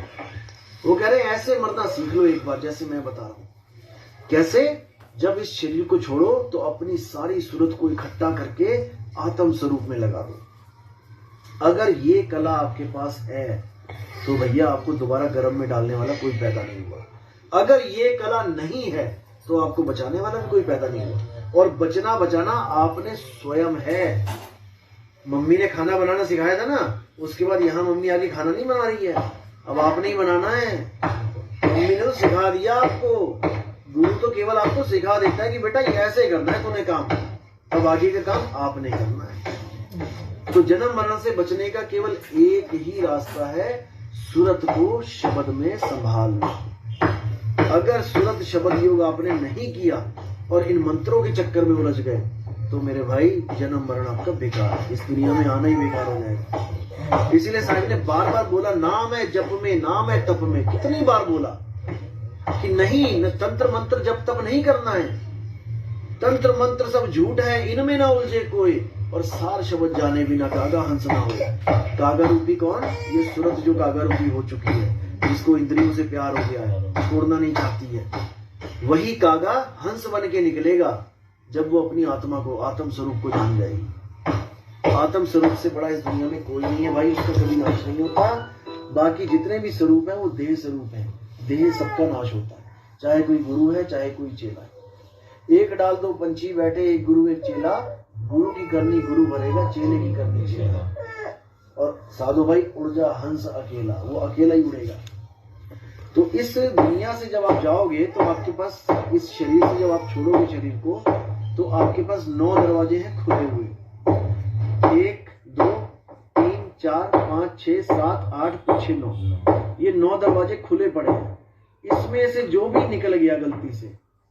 वो कह रहे हैं ऐसे मरना सीख लो एक बार, जैसे मैं बता रहा हूं। कैसे? जब इस शरीर को छोड़ो तो अपनी सारी सूरत को इकट्ठा करके आत्म स्वरूप में लगा दो। अगर ये कला आपके पास है तो भैया आपको दोबारा गर्म में डालने वाला कोई पैदा नहीं हुआ। अगर ये कला नहीं है तो आपको बचाने वाला भी कोई पैदा नहीं हुआ। और बचना बचाना आपने स्वयं है। मम्मी ने खाना बनाना सिखाया था ना, उसके बाद यहाँ मम्मी आके खाना नहीं बना रही है, अब आपने ही बनाना है। मम्मी ने तो सिखा दिया आपको, गुरु तो केवल आपको सिखा देता है कि बेटा ये ऐसे करना है तूने काम, अब आगे का काम आपने करना है। तो जन्म मरण से बचने का केवल एक ही रास्ता है, सूरत को शब्द में संभालना। अगर सूरत शब्द योग आपने नहीं किया और इन मंत्रों के चक्कर में उलझ गए तो मेरे भाई जन्म मरण आपका बेकार है, इस दुनिया में आना ही बेकार हो जाएगा। इसीलिए साहिब ने बार बार बोला नाम है जप में, नाम है तप में। कितनी बार बोला कि नहीं, न तंत्र मंत्र जप तप नहीं करना है, तंत्र मंत्र सब झूठ है, इनमें ना उलझे कोई, और सार शब्द जाने बिना कागा हंस ना हो। कागा रूपी कौन? ये सूरत जो कागा रूपी हो चुकी है, जिसको इंद्रियों से प्यार हो गया है, छोड़ना नहीं चाहती है, वही कागा हंस बन के निकलेगा जब वो अपनी आत्मा को, आत्म स्वरूप को जान जाएगी। आत्म स्वरूप से बड़ा इस दुनिया में कोई नहीं है भाई, उसका कभी नाश नहीं होता। बाकी जितने भी स्वरूप है वो देह स्वरूप है, देह सबका नाश होता है, चाहे कोई गुरु है चाहे कोई चेला है। एक डाल दो पंछी बैठे, एक गुरु एक चेला, गुरु की करनी गुरु भरेगा, चेले की करनी चेला। और साधु भाई उड़ जा हंस अकेला, वो अकेला ही उड़ेगा। तो इस दुनिया से जब आप जाओगे तो आपके पास, इस शरीर से जब आप छोड़ोगे शरीर को, तो आपके पास 9 दरवाजे हैं खुले हुए। 1 2 3 4 5 6 7 8 पीछे 9, ये 9 दरवाजे खुले पड़े हैं। इसमें से जो भी निकल गया गलती से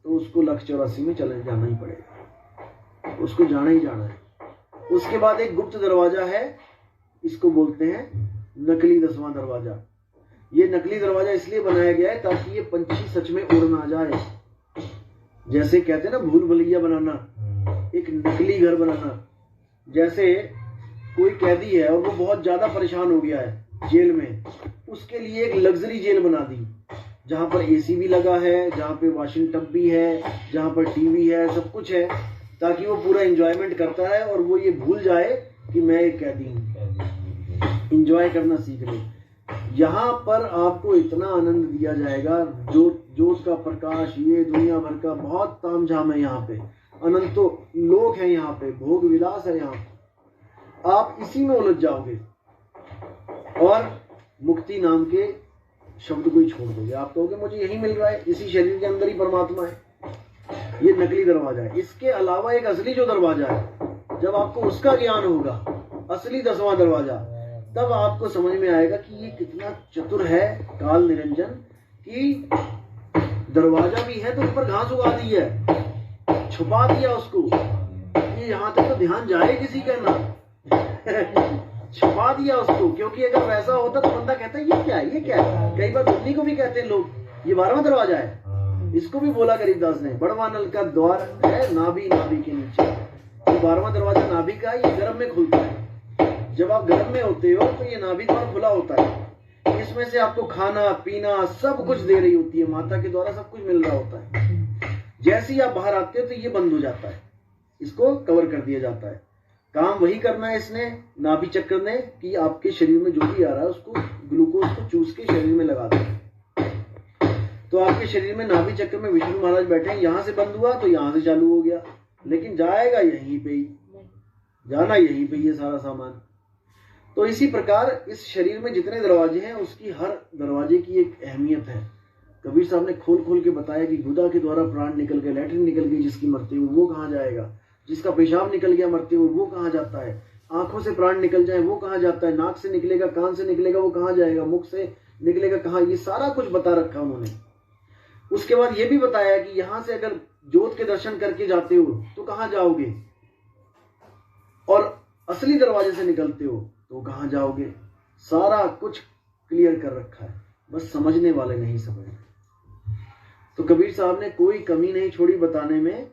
तो उसको लक्ष्य 84 में चले जाना ही पड़ेगा, उसको जाना ही जाना है। उसके बाद एक गुप्त दरवाजा है, इसको बोलते हैं नकली 10वां दरवाजा। ये नकली दरवाजा इसलिए बनाया गया है ताकि ये पंछी सच में उड़ ना जाए। जैसे कहते हैं ना भूल भुलैया बनाना, एक नकली घर बनाना। जैसे कोई कैदी है और वो बहुत ज्यादा परेशान हो गया है जेल में, उसके लिए एक लग्जरी जेल बना दी, जहां पर एसी भी लगा है, जहां पे वॉशिंग टब भी है, जहां पर टीवी है, सब कुछ है, ताकि वो पूरा एंजॉयमेंट करता है और वो ये भूल जाए कि मैं एक कैदी हूं। इंजॉय करना सीख ले। यहाँ पर आपको इतना आनंद दिया जाएगा, जोत का प्रकाश, ये दुनिया भर का बहुत तामझाम है यहाँ पे, अनंतो लोक है यहाँ पे, भोग विलास है यहाँ पे। आप इसी में उलझ जाओगे और मुक्ति नाम के शब्द को ही छोड़ दोगे। आप कहोगे मुझे यही मिल रहा है, इसी शरीर के अंदर ही परमात्मा है। ये नकली दरवाजा है। इसके अलावा एक असली जो दरवाजा है, जब आपको उसका ज्ञान होगा, असली 10वां दरवाजा, तब आपको समझ में आएगा कि ये कितना चतुर है काल निरंजन, कि दरवाजा भी है तो ऊपर घास उगा दी है, छुपा दिया उसको, ये यहाँ तक तो ध्यान जाए किसी का ना छुपा दिया उसको। क्योंकि अगर वैसा होता तो बंदा कहता है ये क्या है, ये क्या है। कई बार बुद्धि को भी कहते हैं लोग ये 12वां दरवाजा है। इसको भी बोला गरीबदास ने, बड़वा नल का द्वार है नाभि, नाभि के नीचे। ये 12वां दरवाजा नाभि का, ये गर्भ में खुलता है। जब आप गर्भ में होते हो तो ये नाभि द्वार खुला होता है, इसमें से आपको खाना पीना सब कुछ दे रही होती है, माता के द्वारा सब कुछ मिल रहा होता है। जैसे ही आप बाहर आते हो तो ये बंद हो जाता है, इसको कवर कर दिया जाता है। काम वही करना है इसने, नाभि चक्र ने, कि आपके शरीर में जो भी आ रहा है उसको ग्लूकोज को चूस के शरीर में लगा दे। तो आपके शरीर में नाभि चक्र में विष्णु महाराज बैठे हैं, यहाँ से बंद हुआ तो यहाँ से चालू हो गया, लेकिन जाएगा यहीं पे ही, जाना यहीं पे ये सारा सामान। तो इसी प्रकार इस शरीर में जितने दरवाजे हैं उसकी हर दरवाजे की एक अहमियत है। कबीर साहब ने खोल खोल के बताया कि गुदा के द्वारा प्राण निकल गए, लैट्रिन निकल गई जिसकी मरते हुए वो कहाँ जाएगा, जिसका पेशाब निकल गया मरते हुए वो कहाँ जाता है, आंखों से प्राण निकल जाए वो कहाँ जाता है, नाक से निकलेगा, कान से निकलेगा वो कहाँ जाएगा, मुख से निकलेगा कहाँ, ये सारा कुछ बता रखा उन्होंने। उसके बाद ये भी बताया कि यहां से अगर जोत के दर्शन करके जाते हो तो कहाँ जाओगे, और असली दरवाजे से निकलते हो तो कहाँ जाओगे। सारा कुछ क्लियर कर रखा है, बस समझने वाले नहीं समझ। तो कबीर साहब ने कोई कमी नहीं छोड़ी बताने में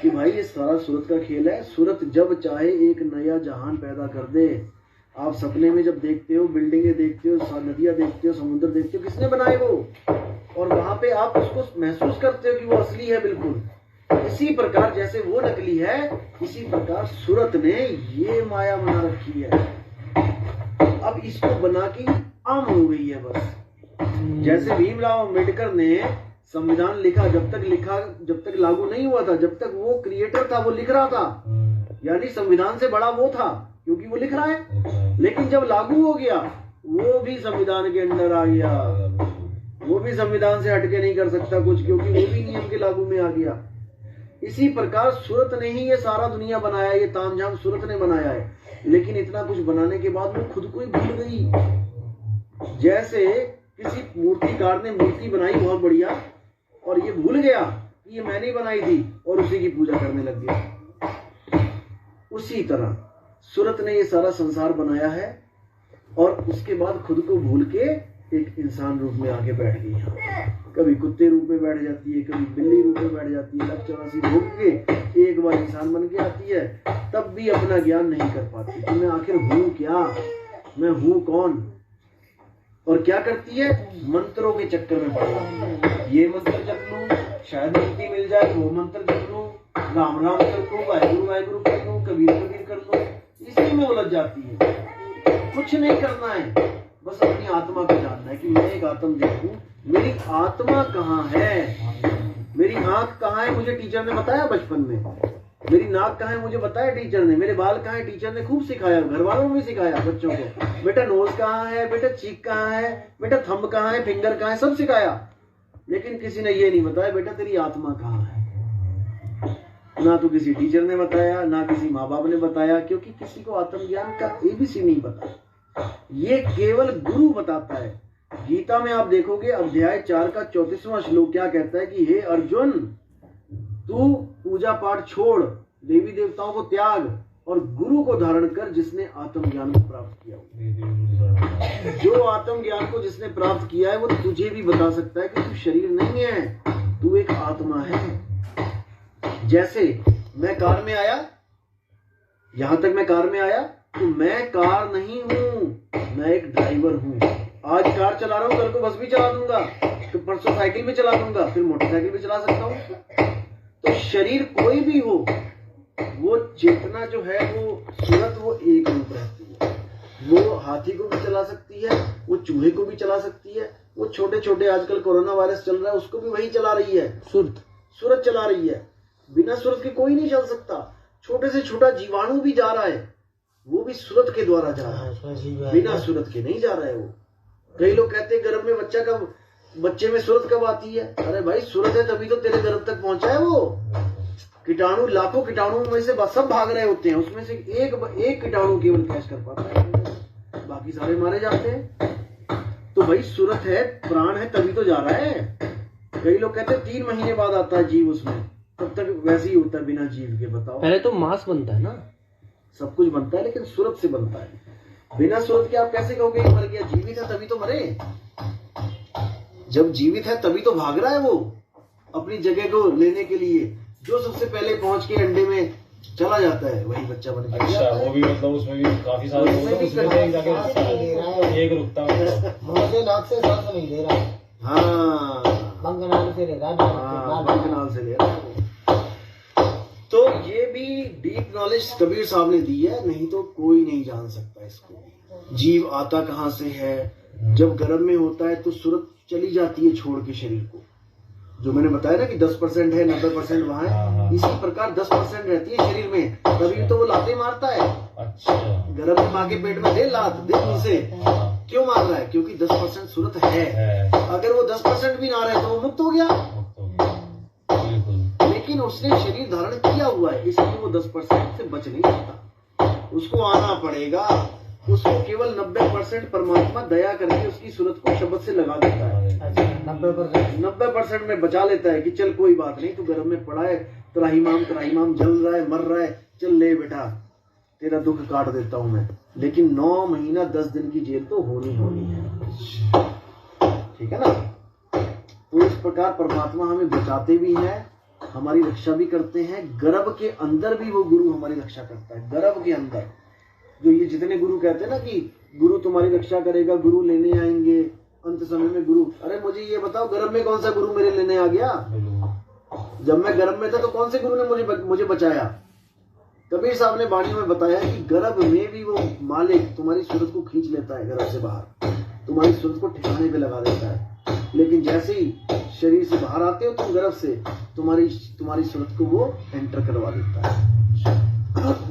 कि भाई ये सारा सूरत का खेल है। सूरत जब चाहे एक नया जहान पैदा कर दे। आप सपने में जब देखते हो, बिल्डिंगें देखते हो, नदियां देखते हो, समुद्र देखते हो, किसने बनाए वो, और वहां पे आप उसको महसूस करते हो कि वो असली है बिल्कुल। इसी प्रकार जैसे वो नकली है, इसी प्रकार सूरत ने ये माया बना रखी है। अब इसको बना के आम हो गई है बस। जैसे भीमराव अम्बेडकर ने संविधान लिखा, जब तक लागू नहीं हुआ था, जब तक वो क्रिएटर था, वो लिख रहा था, यानी संविधान से बड़ा वो था क्योंकि वो लिख रहा है। लेकिन जब लागू हो गया वो भी संविधान के अंदर आ गया, वो भी संविधान से हटके नहीं कर सकता कुछ, क्योंकि वो भी नियम के लागू में आ गया। इसी प्रकार सूरत ने ही ये सारा दुनिया बनाया, ये तामझाम सूरत ने बनाया है। लेकिन इतना कुछ बनाने के बाद वो खुद को ही भूल गई। जैसे किसी मूर्तिकार ने मूर्ति बनाई बहुत बढ़िया, और ये भूल गया कि ये मैंने बनाई थी, और उसी की पूजा करने लग गया। उसी तरह सूरत ने ये सारा संसार बनाया है, और उसके बाद खुद को भूल के एक इंसान रूप में आके बैठ गई। कभी कुत्ते रूप में बैठ जाती है, कभी बिल्ली रूप में बैठ जाती है, लग 84 भोग के एक बार इंसान बन के आती है, तब भी अपना ज्ञान नहीं कर पाती कि मैं आखिर हूँ क्या, मैं हूँ कौन। और क्या करती है, मंत्रों के चक्कर में पड़ जाती है। ये मंत्र जप लूं, शायद मुक्ति मिल जाए, वो मंत्र जप लूं, राम राम कर लूं, वाहिगुरु वाहिगुरु कर लूं, कबीर कबीर कर लूं, इसी में उलझ जाती है। कुछ नहीं करना है, बस अपनी आत्मा को जानना है कि मैं एक आत्म देखूं, मेरी आत्मा कहाँ है, मेरी आंख कहाँ है, मुझे टीचर ने बताया बचपन में। मेरी नाक कहाँ है मुझे बताया टीचर ने, मेरे बाल कहाँ है टीचर ने खूब सिखाया, घर वालों ने भी सिखाया बच्चों को, बेटा नोज कहाँ है, बेटा चीक कहाँ है, बेटा थंब कहाँ है, फिंगर कहाँ है, सब सिखाया। लेकिन किसी ने ये नहीं बताया बेटा तेरी आत्मा कहाँ है। ना तो किसी टीचर ने बताया, ना किसी माँ बाप ने बताया, क्योंकि किसी को आत्मज्ञान का ABC नहीं पता। ये केवल गुरु बताता है। गीता में आप देखोगे अध्याय 4 का 34वां श्लोक क्या कहता है कि हे अर्जुन, तू पूजा पाठ छोड़, देवी देवताओं को त्याग और गुरु को धारण कर जिसने आत्मज्ञान को प्राप्त किया। जो आत्मज्ञान को जिसने प्राप्त किया है वो तुझे भी बता सकता है कि तू शरीर नहीं है, तू एक आत्मा है। जैसे मैं कार में आया, यहां तक मैं कार में आया तो मैं कार नहीं हूं, मैं एक ड्राइवर हूं। आज कार चला रहा हूं, कल को बस भी चला दूंगा, तो परसों साइकिल भी चला दूंगा, फिर मोटरसाइकिल भी चला सकता हूं। तो शरीर कोई भी हो, वो चेतना जो है वो सूरत वो एक रूप रहती है। वो हाथी को भी चला सकती है, वो चूहे को भी चला सकती है, वो छोटे छोटे आजकल कोरोना वायरस चल रहा है उसको भी वही चला रही है, सूरत चला रही है। बिना सूरत के कोई नहीं चल सकता। छोटे से छोटा जीवाणु भी जा रहा है, वो भी सूरत के द्वारा जा रहा है, बिना सूरत के नहीं जा रहा है वो। कई लोग कहते हैं गर्भ में बच्चे में सूरत कब आती है? अरे भाई सूरत है तभी तो तेरे गर्भ तक पहुंचा है। वो कीटाणु, लाखों कीटाणु में से सब भाग रहे होते हैं, उसमें से एक कीटाणु केवल कैच कर पाता है, बाकी सारे मारे जाते हैं। तो भाई सूरत है, प्राण है तभी तो जा रहा है। कई लोग कहते हैं 3 महीने बाद आता है जीव उसमें, तब तक वैसे ही होता है बिना जीव के। बताओ,
पहले तो मांस बनता है ना,
सब कुछ बनता है लेकिन सूरत से बनता है। बिना सूरत के आप कैसे कहोगे मर गया? जीवित है तभी तो मरे। जब जीवित है तभी तो भाग रहा है वो अपनी जगह को लेने के लिए। जो सबसे पहले पहुंच के अंडे में चला जाता है वही बच्चा बन के
अच्छा, वो भी मतलब उसमें भी काफी सारे लोग हैं, उसमें से एक जाके रुकता है, एक रुकता है,
मुंह से नाक से सांस नहीं ले रहा।
हाँ,
बंगनाल से ले रहा है,
बंगनाल से ले रहा है वो। तो ये भी डीप नॉलेज कबीर साहब ने दी है, नहीं तो कोई नहीं जान सकता इसको। जीव आता कहाँ से है? जब गर्भ में होता है तो सूरत चली जाती है छोड़ के शरीर को। जो मैंने बताया ना कि 10% है, 90% वहां है, इसी प्रकार 10% रहती है शरीर में, तभी तो वो लाते मारता है।
अच्छा,
गर्भ में माँ के पेट में दे लात, दे मुंह से। क्यों मार रहा है? क्योंकि 10% सूरत है। अगर वो 10% भी ना रहे तो वो मुक्त हो गया। लेकिन उसने शरीर धारण किया हुआ है, इसलिए वो 10% से बच नहीं सकता, उसको आना पड़ेगा। उसको केवल 90% परमात्मा दया करके उसकी सूरत को शब्द से लगा देता है। 90% में बचा लेता है कि चल कोई बात नहीं, तू गर्भ में पड़ा है, त्राहिमाम जल रहा है, मर रहा है, चल ले बेटा तेरा दुख काट देता हूं मैं। लेकिन 9 महीना 10 दिन की जेल तो होनी है, ठीक है ना। तो इस प्रकार परमात्मा हमें बचाते भी हैं, हमारी रक्षा भी करते हैं। गर्भ के अंदर भी वो गुरु हमारी रक्षा करता है। गर्भ के अंदर जो ये जितने गुरु कहते हैं ना कि गुरु तुम्हारी रक्षा करेगा, गुरु लेने आएंगे अंत समय में गुरु। अरे मुझे ये बताओ, गर्भ में कौन सा गुरु मेरे लेने आ गया? जब मैं गर्भ में था तो कौन से गुरु ने मुझे बचाया? कबीर साहब ने वाणी में बताया कि गर्भ में भी वो मालिक तुम्हारी सूरत को खींच लेता है, गर्भ से बाहर तुम्हारी सूरत को ठिकाने पे लगा देता है। लेकिन जैसे ही शरीर से बाहर आते हो तुम गर्भ से, तुम्हारी सूरत को वो एंटर करवा देता है।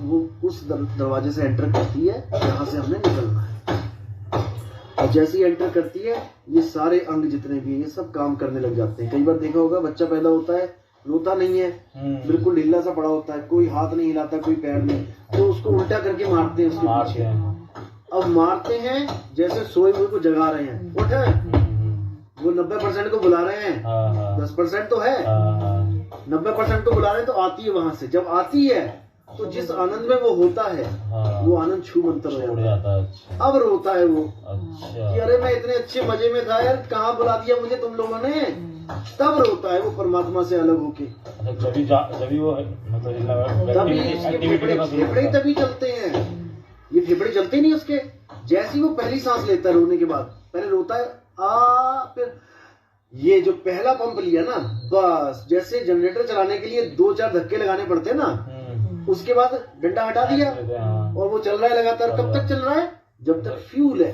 वो उस दरवाजे से एंटर करती है जहां से हमने निकलना है। और जैसे ही एंटर करती है ये सारे अंग जितने भी हैं ये सब काम करने लग जाते हैं। कई बार देखा होगा बच्चा पैदा होता है, रोता नहीं है, बिल्कुल ढीला सा पड़ा होता है, कोई हाथ नहीं हिलाता, कोई पैर नहीं, तो उसको उल्टा करके मारते हैं उसके पीछे। अब मारते हैं जैसे सोए हुए को जगा रहे हैं, उठ। वो 90% को बुला रहे हैं, 10% तो है, 90% को बुला रहे हैं, तो आती है वहां से। जब आती है तो जिस आनंद में वो होता है वो आनंद छू मंतर हो जाता है। अब रोता है वो कि अरे मैं इतने अच्छे मजे में था यार, कहाँ बुला दिया मुझे तुम लोगों ने। तब रोता है वो परमात्मा से अलग होके।
जब वो
तभी इसके फेफड़े तभी चलते हैं। ये फेफड़े चलते नहीं उसके। जैसे ही वो पहली सांस लेता है रोने के बाद, पहले रोता है फिर ये जो पहला पंप लिया ना, बस जैसे जनरेटर चलाने के लिए 2-4 धक्के लगाने पड़ते हैं ना, उसके बाद डंडा हटा दिया और वो चल रहा है लगातार। कब तक चल रहा है? जब तक फ्यूल है,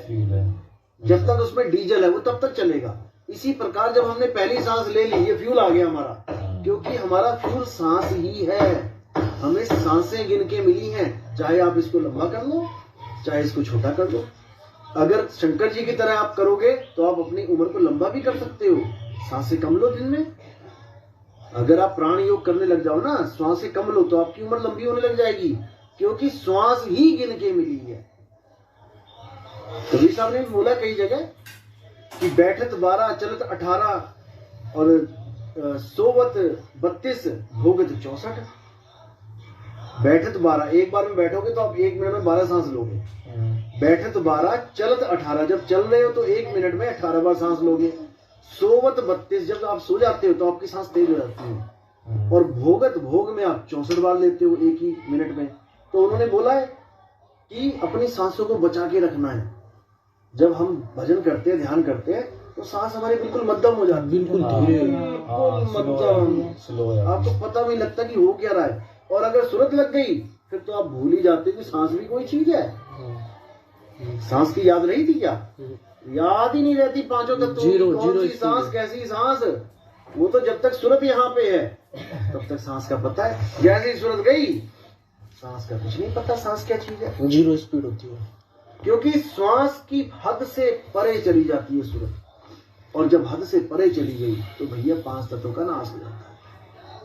जब तक उसमें डीजल है वो तब तक चलेगा। इसी प्रकार जब हमने पहली सांस ले ली, ये फ्यूल आ गया हमारा, क्योंकि हमारा फ्यूल सांस ही है। हमें सांसें गिन के मिली हैं, चाहे आप इसको लंबा कर लो चाहे इसको छोटा कर लो। अगर शंकर जी की तरह आप करोगे तो आप अपनी उम्र को लंबा भी कर सकते हो। सांसें कम लो दिन में। अगर आप प्राण योग करने लग जाओ ना, श्वासें कम लो, तो आपकी उम्र लंबी होने लग जाएगी, क्योंकि श्वास ही गिन के मिली है। कबीर साहब ने बोला कई जगह कि बैठत 12 चलत 18 और सोवत 32 भोगत 64। बैठत 12, एक बार में बैठोगे तो आप 1 मिनट में 12 सांस लोगे। बैठत 12 चलत 18, जब चल रहे हो तो 1 मिनट में 18 बार सांस लोगे। सोवत 32, जब आप सो जाते हो तो आपकी सांस तेज हो जाती है। और भोगत, भोग में आप 64 बार लेते हो एक ही मिनट में। तो उन्होंने बोला है कि अपनी सांसों को बचा के रखना है। जब हम भजन करते हैं, ध्यान करते हैं, तो सांस हमारी बिल्कुल मध्यम हो जाती है, बिल्कुल धीरे, बिल्कुल मध्यम। आपको पता भी लगता कि हो क्या रहा है। और अगर सूरत लग गई फिर तो आप भूल ही जाते कि सांस भी कोई चीज है। सांस की याद रही थी क्या? याद ही नहीं रहती पांचों तत्वों की। कौन सी सांस, कैसी सांस, वो तो जब तक सूरत यहाँ पे है तब तक सांस का पता है। जैसे ही सूरत गई सांस का कुछ नहीं पता, सांस क्या चीज है।
0 स्पीड होती है,
क्योंकि श्वास की हद से परे चली जाती है सूरत, और जब हद से परे चली गई तो भैया 5 तत्वों का नाश हो जाता है,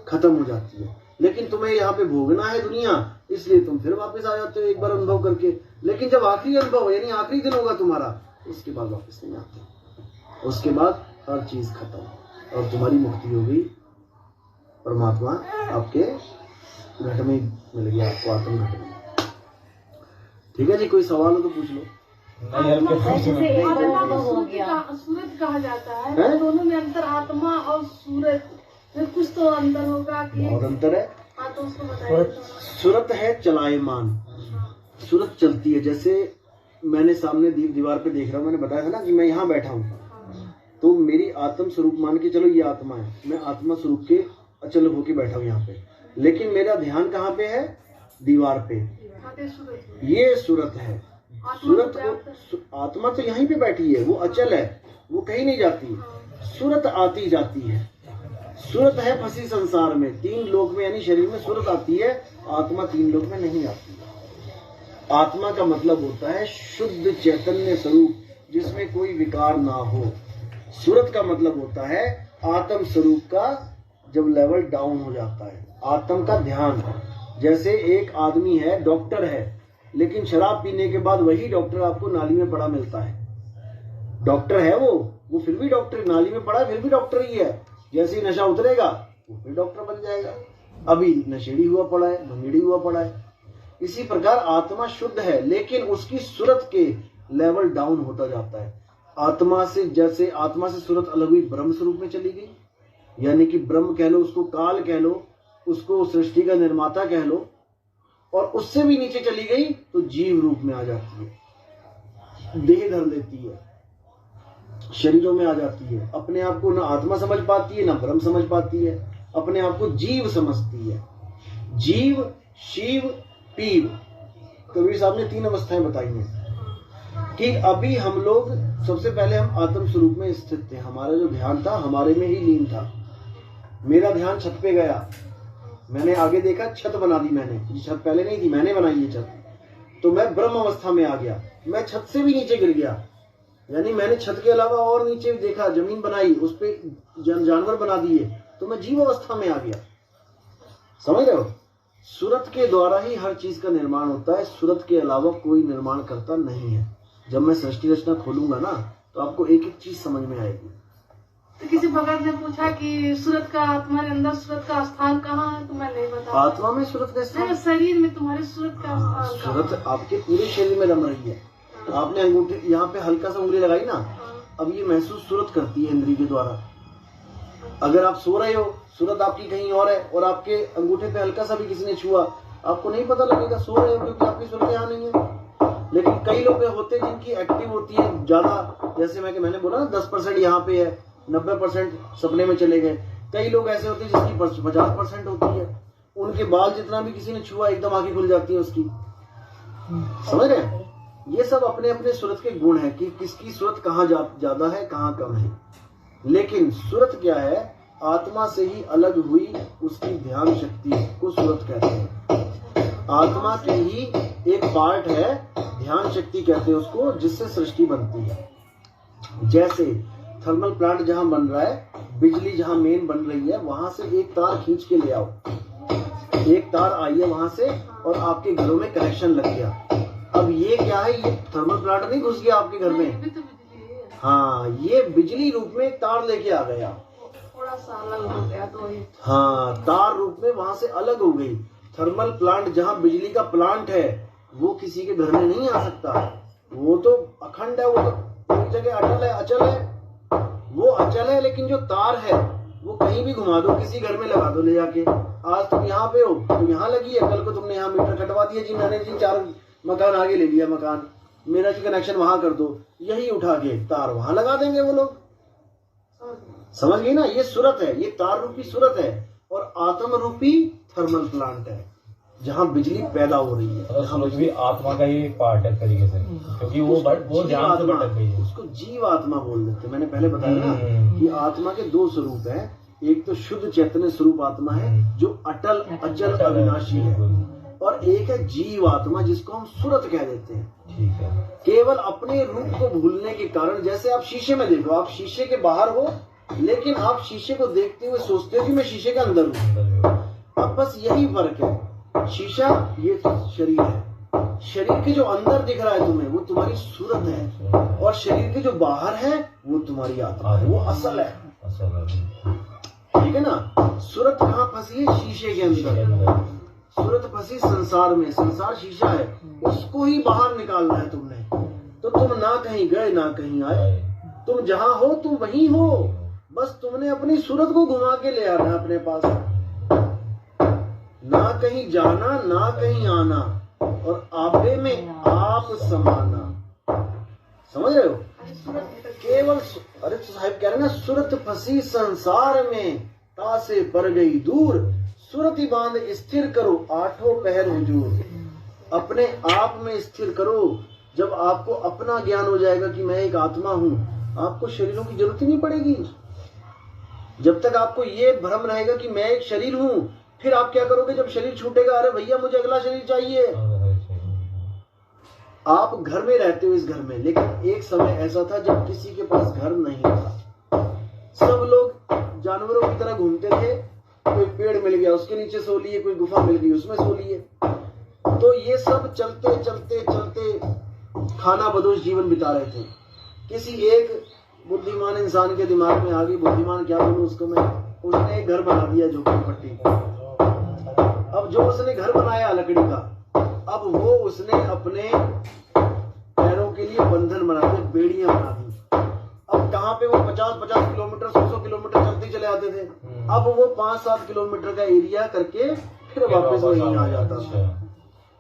खत्म हो जाती है। लेकिन तुम्हें यहाँ पे भोगना है दुनिया, इसलिए तुम फिर वापस आ जाते हो एक बार अनुभव करके। लेकिन जब आखिरी अनुभव यानी आखिरी दिन होगा तुम्हारा, उसके बाद वापस नहीं आते। उसके बाद हर चीज खत्म और तुम्हारी मुक्ति हो गई। परमात्मा आपके घट में मिल गया, आपको आत्म घट में। ठीक है जी, कोई सवाल हो तो पूछ लो।
नहीं हल्के फुल्के में।
आत्मा को सूरज कहा जाता है, दोनों में अंतर आत्मा और सूरज में कुछ तो अंतर होगा कि?
बहुत अंतर है।
हाँ तो उसको बताइए।
सूरत है चलायमान, सूरत चलती है। जैसे मैंने सामने दीवार पे देख रहा हूँ, मैंने बताया था ना कि मैं यहाँ बैठा हूँ, तो मेरी आत्म स्वरूप मान के चलो ये आत्मा है, मैं आत्मा स्वरूप के अचल होके बैठा हूँ यहाँ पे, लेकिन मेरा ध्यान कहाँ पे है? दीवार पे। ये सूरत है। सूरत को, आत्मा तो यहीं पे बैठी है, वो अचल है, वो कहीं नहीं जाती। सूरत आती जाती है। सूरत है फंसी संसार में, 3 लोक में, यानी शरीर में सूरत आती है, आत्मा 3 लोक में नहीं आती। आत्मा का मतलब होता है शुद्ध चैतन्य स्वरूप जिसमें कोई विकार ना हो। सूरत का मतलब होता है आत्म स्वरूप का जब लेवल डाउन हो जाता है, आत्म का ध्यान। जैसे एक आदमी है, डॉक्टर है, लेकिन शराब पीने के बाद वही डॉक्टर आपको नाली में पड़ा मिलता है। डॉक्टर है वो फिर भी डॉक्टर, नाली में पड़ा है फिर भी डॉक्टर ही है। जैसे ही नशा उतरेगा वो फिर डॉक्टर बन जाएगा। अभी नशेड़ी हुआ पड़ा है, भंगेड़ी हुआ पड़ा है। इसी प्रकार आत्मा शुद्ध है, लेकिन उसकी सूरत के लेवल डाउन होता जाता है। आत्मा से, जैसे आत्मा से सूरत अलग हुई, ब्रह्म स्वरूप में चली गई, यानी कि ब्रह्म कह लो, उसको काल कह लो, उसको सृष्टि का निर्माता कह लो, और उससे भी नीचे चली गई तो जीव रूप में आ जाती है, देह धर लेती है, शरीरों में आ जाती है। अपने आप को ना आत्मा समझ पाती है ना ब्रह्म समझ पाती है, अपने आप को जीव समझती है। जीव, शिव, पीव। कबीर साहब ने 3 अवस्थाएं बताई हैं कि अभी हम लोग, सबसे पहले हम आत्म स्वरूप में स्थित थे, हमारा जो ध्यान था हमारे में ही लीन था। मेरा ध्यान छत पे गया, मैंने आगे देखा, छत बना दी मैंने, ये छत पहले नहीं थी, मैंने बनाई ये छत, तो मैं ब्रह्म अवस्था में आ गया। मैं छत से भी नीचे गिर गया, यानी मैंने छत के अलावा और नीचे भी देखा, जमीन बनाई, उस पे जानवर बना दिए, तो मैं जीव अवस्था में आ गया। समझ रहे हो? सूरत के द्वारा ही हर चीज का निर्माण होता है, सूरत के अलावा कोई निर्माण करता नहीं है। जब मैं सृष्टि रचना खोलूंगा ना, तो आपको एक एक चीज समझ में आएगी।
तो किसी भगत ने पूछा कि सूरत का, तुम्हारे अंदर सूरत का स्थान कहाँ है, तो मैं नहीं बता।
आत्मा में सूरत का स्थान,
शरीर में तुम्हारे सूरत का स्थान कहाँ है?
सूरत आपके पूरे शरीर में रम रही है। आपने अंगूठे यहाँ पे हल्का सा उंगली लगाई ना, अब ये महसूस सूरत करती है इंद्रिय के द्वारा। अगर आप सो रहे हो, सूरत आपकी कहीं और है, और आपके अंगूठे पे हल्का सा भी किसी ने छुआ, आपको नहीं पता लगेगा सो रहे हो, क्योंकि आपकी सूरत यहाँ नहीं है। लेकिन कई लोग होते हैं जिनकी एक्टिव होती है ज्यादा, जैसे मैंने बोला ना 10% यहाँ पे है, 90% सपने में चले गए। कई लोग ऐसे होते हैं जिसकी 50% होती है, उनके बाल जितना भी किसी ने छुआ एकदम आंखें खुल जाती है उसकी। समझ रहे हैं? ये सब अपने अपने सूरत के गुण हैं कि किसकी सूरत कहाँ ज्यादा है, कहाँ कम है। लेकिन सूरत क्या है? आत्मा से ही अलग हुई उसकी ध्यान शक्ति को सूरत कहते हैं। आत्मा की ही एक पार्ट है, ध्यान शक्ति कहते हैं उसको, जिससे सृष्टि बनती है। जैसे थर्मल प्लांट जहां बन रहा है, बिजली जहां मेन बन रही है, वहां से एक तार खींच के ले आओ, एक तार आई है वहां से और आपके घरों में कनेक्शन लग गया। अब ये क्या है? ये थर्मल प्लांट नहीं घुस गया आपके घर में, हाँ, ये बिजली रूप में एक तार लेके आ गया,
थोड़ा सा अलग हो गया तो ही।
हाँ, तार रूप में वहां से अलग हो गई। थर्मल प्लांट जहां बिजली का प्लांट है, वो किसी के घर में नहीं आ सकता, वो तो अखंड है, वो तो एक जगह अटल है, अचल है, वो अचल है। लेकिन जो तार है वो कहीं भी घुमा दो, किसी घर में लगा दो ले जाके। आज तुम यहाँ पे हो तो यहाँ लगी है, कल को तुमने यहाँ मीटर कटवा दिया जी, मैंने जी 4 मकान आगे ले लिया मकान, मेरा जी कनेक्शन वहां कर दो, यही उठा के तार वहां लगा देंगे वो लोग। समझ गई ना? ये सूरत है, ये तार रूपी सूरत है, और आत्म रूपी थर्मल प्लांट है। जहाँ बिजली पैदा हो रही है।
मतलब सूरज भी आत्मा का ही एक पार्ट है एक तरीके से, क्योंकि वो ध्यान से भटक गई है।
उसको जीव आत्मा बोल देते। मैंने पहले बताया ना कि आत्मा के दो स्वरूप हैं, एक तो शुद्ध चैतन्य स्वरूप आत्मा है जो अटल अचल अविनाशी है, और एक है जीव आत्मा जिसको हम सूरत कह देते हैं।
ठीक है। केवल
अपने रूप को भूलने के कारण, जैसे आप शीशे में देखो, आप शीशे के बाहर हो लेकिन आप शीशे को देखते हुए सोचते हो कि मैं शीशे के अंदर हूँ। अब बस यही फर्क है, शीशा ये शरीर है, शरीर के जो अंदर दिख रहा है तुम्हें वो तुम्हारी सूरत है, और शरीर के जो बाहर है वो तुम्हारी आत्मा है, वो असल है। ठीक है ना। सूरत कहाँ फंसी है? शीशे के अंदर। सूरत फंसी संसार में। संसार शीशा है, उसको ही बाहर निकालना है तुमने। तो तुम ना कहीं गए ना कहीं आए, तुम जहां हो तुम वहीं हो, बस तुमने अपनी सूरत को घुमा के ले आना अपने पास। ना कहीं जाना ना कहीं आना, और आपे में आप समाना। समझ रहे हो? केवल अरे साहिब कह रहे ना, सूरत फंसी संसार में तासे पर गई दूर, सूरती बांध स्थिर करो आठों पहर हुजूर। अपने आप में स्थिर करो। जब आपको अपना ज्ञान हो जाएगा कि मैं एक आत्मा हूँ, आपको शरीरों की जरूरत ही नहीं पड़ेगी। जब तक आपको ये भ्रम रहेगा कि मैं एक शरीर हूँ, फिर आप क्या करोगे जब शरीर छूटेगा? अरे भैया मुझे अगला शरीर चाहिए। आप घर में रहते हो इस घर में, लेकिन एक समय ऐसा था जब किसी के पास घर नहीं था। सब लोग जानवरों की तरह घूमते थे। कोई पेड़ मिल गया उसके नीचे सो लिए, कोई गुफा मिल गई उसमें सो लिए। तो ये सब चलते चलते चलते खाना बदोश जीवन बिता रहे थे। किसी एक बुद्धिमान इंसान के दिमाग में आ गई, बुद्धिमान क्या बोलूं उसको मैं, उसने एक घर बना दिया झोपड़ी पट्टी। अब जो उसने घर बनाया लकड़ी का, अब वो उसने अपने पैरों के लिए बंधन बना दिए, बेड़ियां बना दी। अब कहाँ पे वो 50-50 किलोमीटर 100 किलोमीटर चलते चले आते थे, अब वो 5-7 किलोमीटर का एरिया करके फिर वापस वहीं आ जाता था।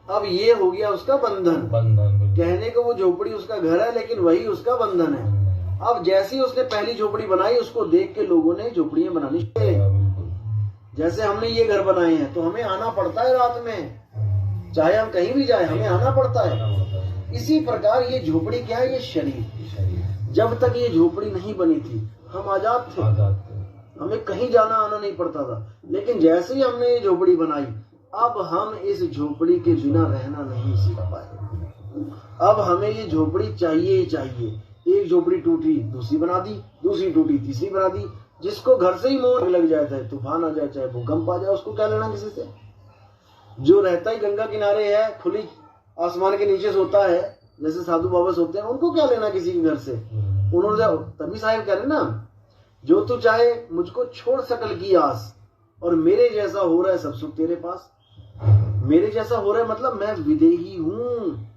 अब ये हो गया उसका बंधन। कहने को वो झोपड़ी उसका घर है, लेकिन वही उसका बंधन है। अब जैसे ही उसने पहली झोपड़ी बनाई, उसको देख के लोगों ने झोपड़ियां बनानी शुरू। जैसे हमने ये घर बनाए हैं तो हमें आना पड़ता है रात में, चाहे हम कहीं भी जाए हमें आना पड़ता है। इसी प्रकार ये झोपड़ी क्या है? ये शरीर। जब तक ये झोपड़ी नहीं बनी थी हम आजाद थे, हमें कहीं जाना आना नहीं पड़ता था। लेकिन जैसे ही हमने ये झोपड़ी बनाई, अब हम इस झोपड़ी के बिना रहना नहीं सीख पाए। अब हमें ये झोपड़ी चाहिए ही चाहिए। एक झोपड़ी टूटी दूसरी बना दी, दूसरी टूटी तीसरी बना दी। जिसको घर से ही मोह लग जाए, चाहे तूफान आ जाए चाहे भूकंप आ जाए, उसको क्या लेना किसी से? जो रहता ही गंगा किनारे है, खुली आसमान के नीचे सोता है, जैसे साधु बाबा सोते हैं, उनको क्या लेना किसी के घर से? उन्होंने तभी साहिब कह रहे ना, जो तू चाहे मुझको छोड़ सकल की आस, और मेरे जैसा हो रहा है सब सुख तेरे पास। मेरे जैसा हो रहा है मतलब मैं विदेही हूँ,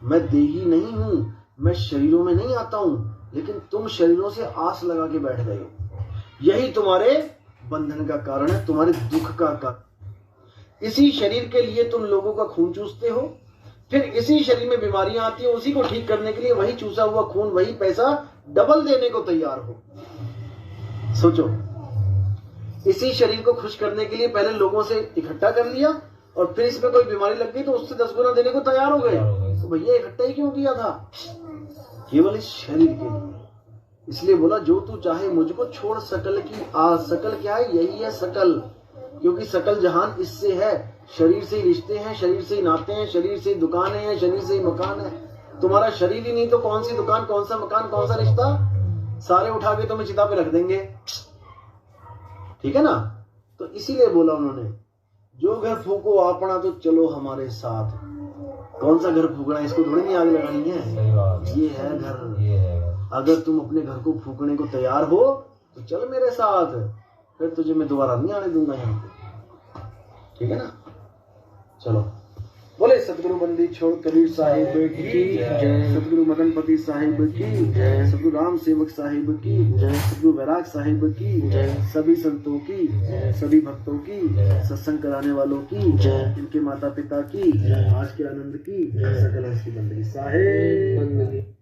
मैं देही नहीं हूँ, मैं शरीरों में नहीं आता हूँ, लेकिन तुम शरीरों से आस लगा के बैठ गए हो। यही तुम्हारे बंधन का कारण है, तुम्हारे दुख का कारण। इसी शरीर के लिए तुम लोगों का खून चूसते हो, फिर इसी शरीर में बीमारियां आती है, उसी को ठीक करने के लिए वही चूसा हुआ खून, वही पैसा डबल देने को तैयार हो। सोचो, इसी शरीर को खुश करने के लिए पहले लोगों से इकट्ठा कर लिया, और फिर इसमें कोई बीमारी लग गई तो उससे 10 गुना देने को तैयार हो गए। तो भैया इकट्ठा ही क्यों किया था? केवल इस शरीर के लिए। इसलिए बोला जो तू चाहे मुझको छोड़ सकल की आस। सकल क्या है? यही है सकल, क्योंकि सकल जहान इससे है। शरीर से ही रिश्ते हैं, शरीर से ही नाते हैं, शरीर से ही दुकानें हैं, शरीर से ही मकान है। तुम्हारा शरीर ही नहीं तो कौन सी दुकान, कौन सा मकान, कौन सा रिश्ता? सारे उठा के तुम्हें चिता पे रख देंगे। ठीक है ना? तो इसीलिए बोला उन्होंने, जो घर फूको अपना तो चलो हमारे साथ। कौन सा घर फूकना है? इसको थोड़ी नहीं आग लगानी है। ये है घर। अगर तुम अपने घर को फूकने को तैयार हो तो चल मेरे साथ, फिर तुझे मैं दोबारा नहीं आने दूंगा यहाँ पे। ठीक है ना? चलो, बोले सतगुरु बंदी छोड़ कबीर साहिब की जय, सतगुरु मदनपति साहिब की जय, सतगुरु राम सेवक साहिब की जय, सतगुरु वैराग साहिब की जय, सभी संतों की जय, सभी भक्तों की जय, सत्संग कराने वालों की जय, इनके माता पिता की जय, आज के आनंद की सकल हंस की बंदगी साहिब।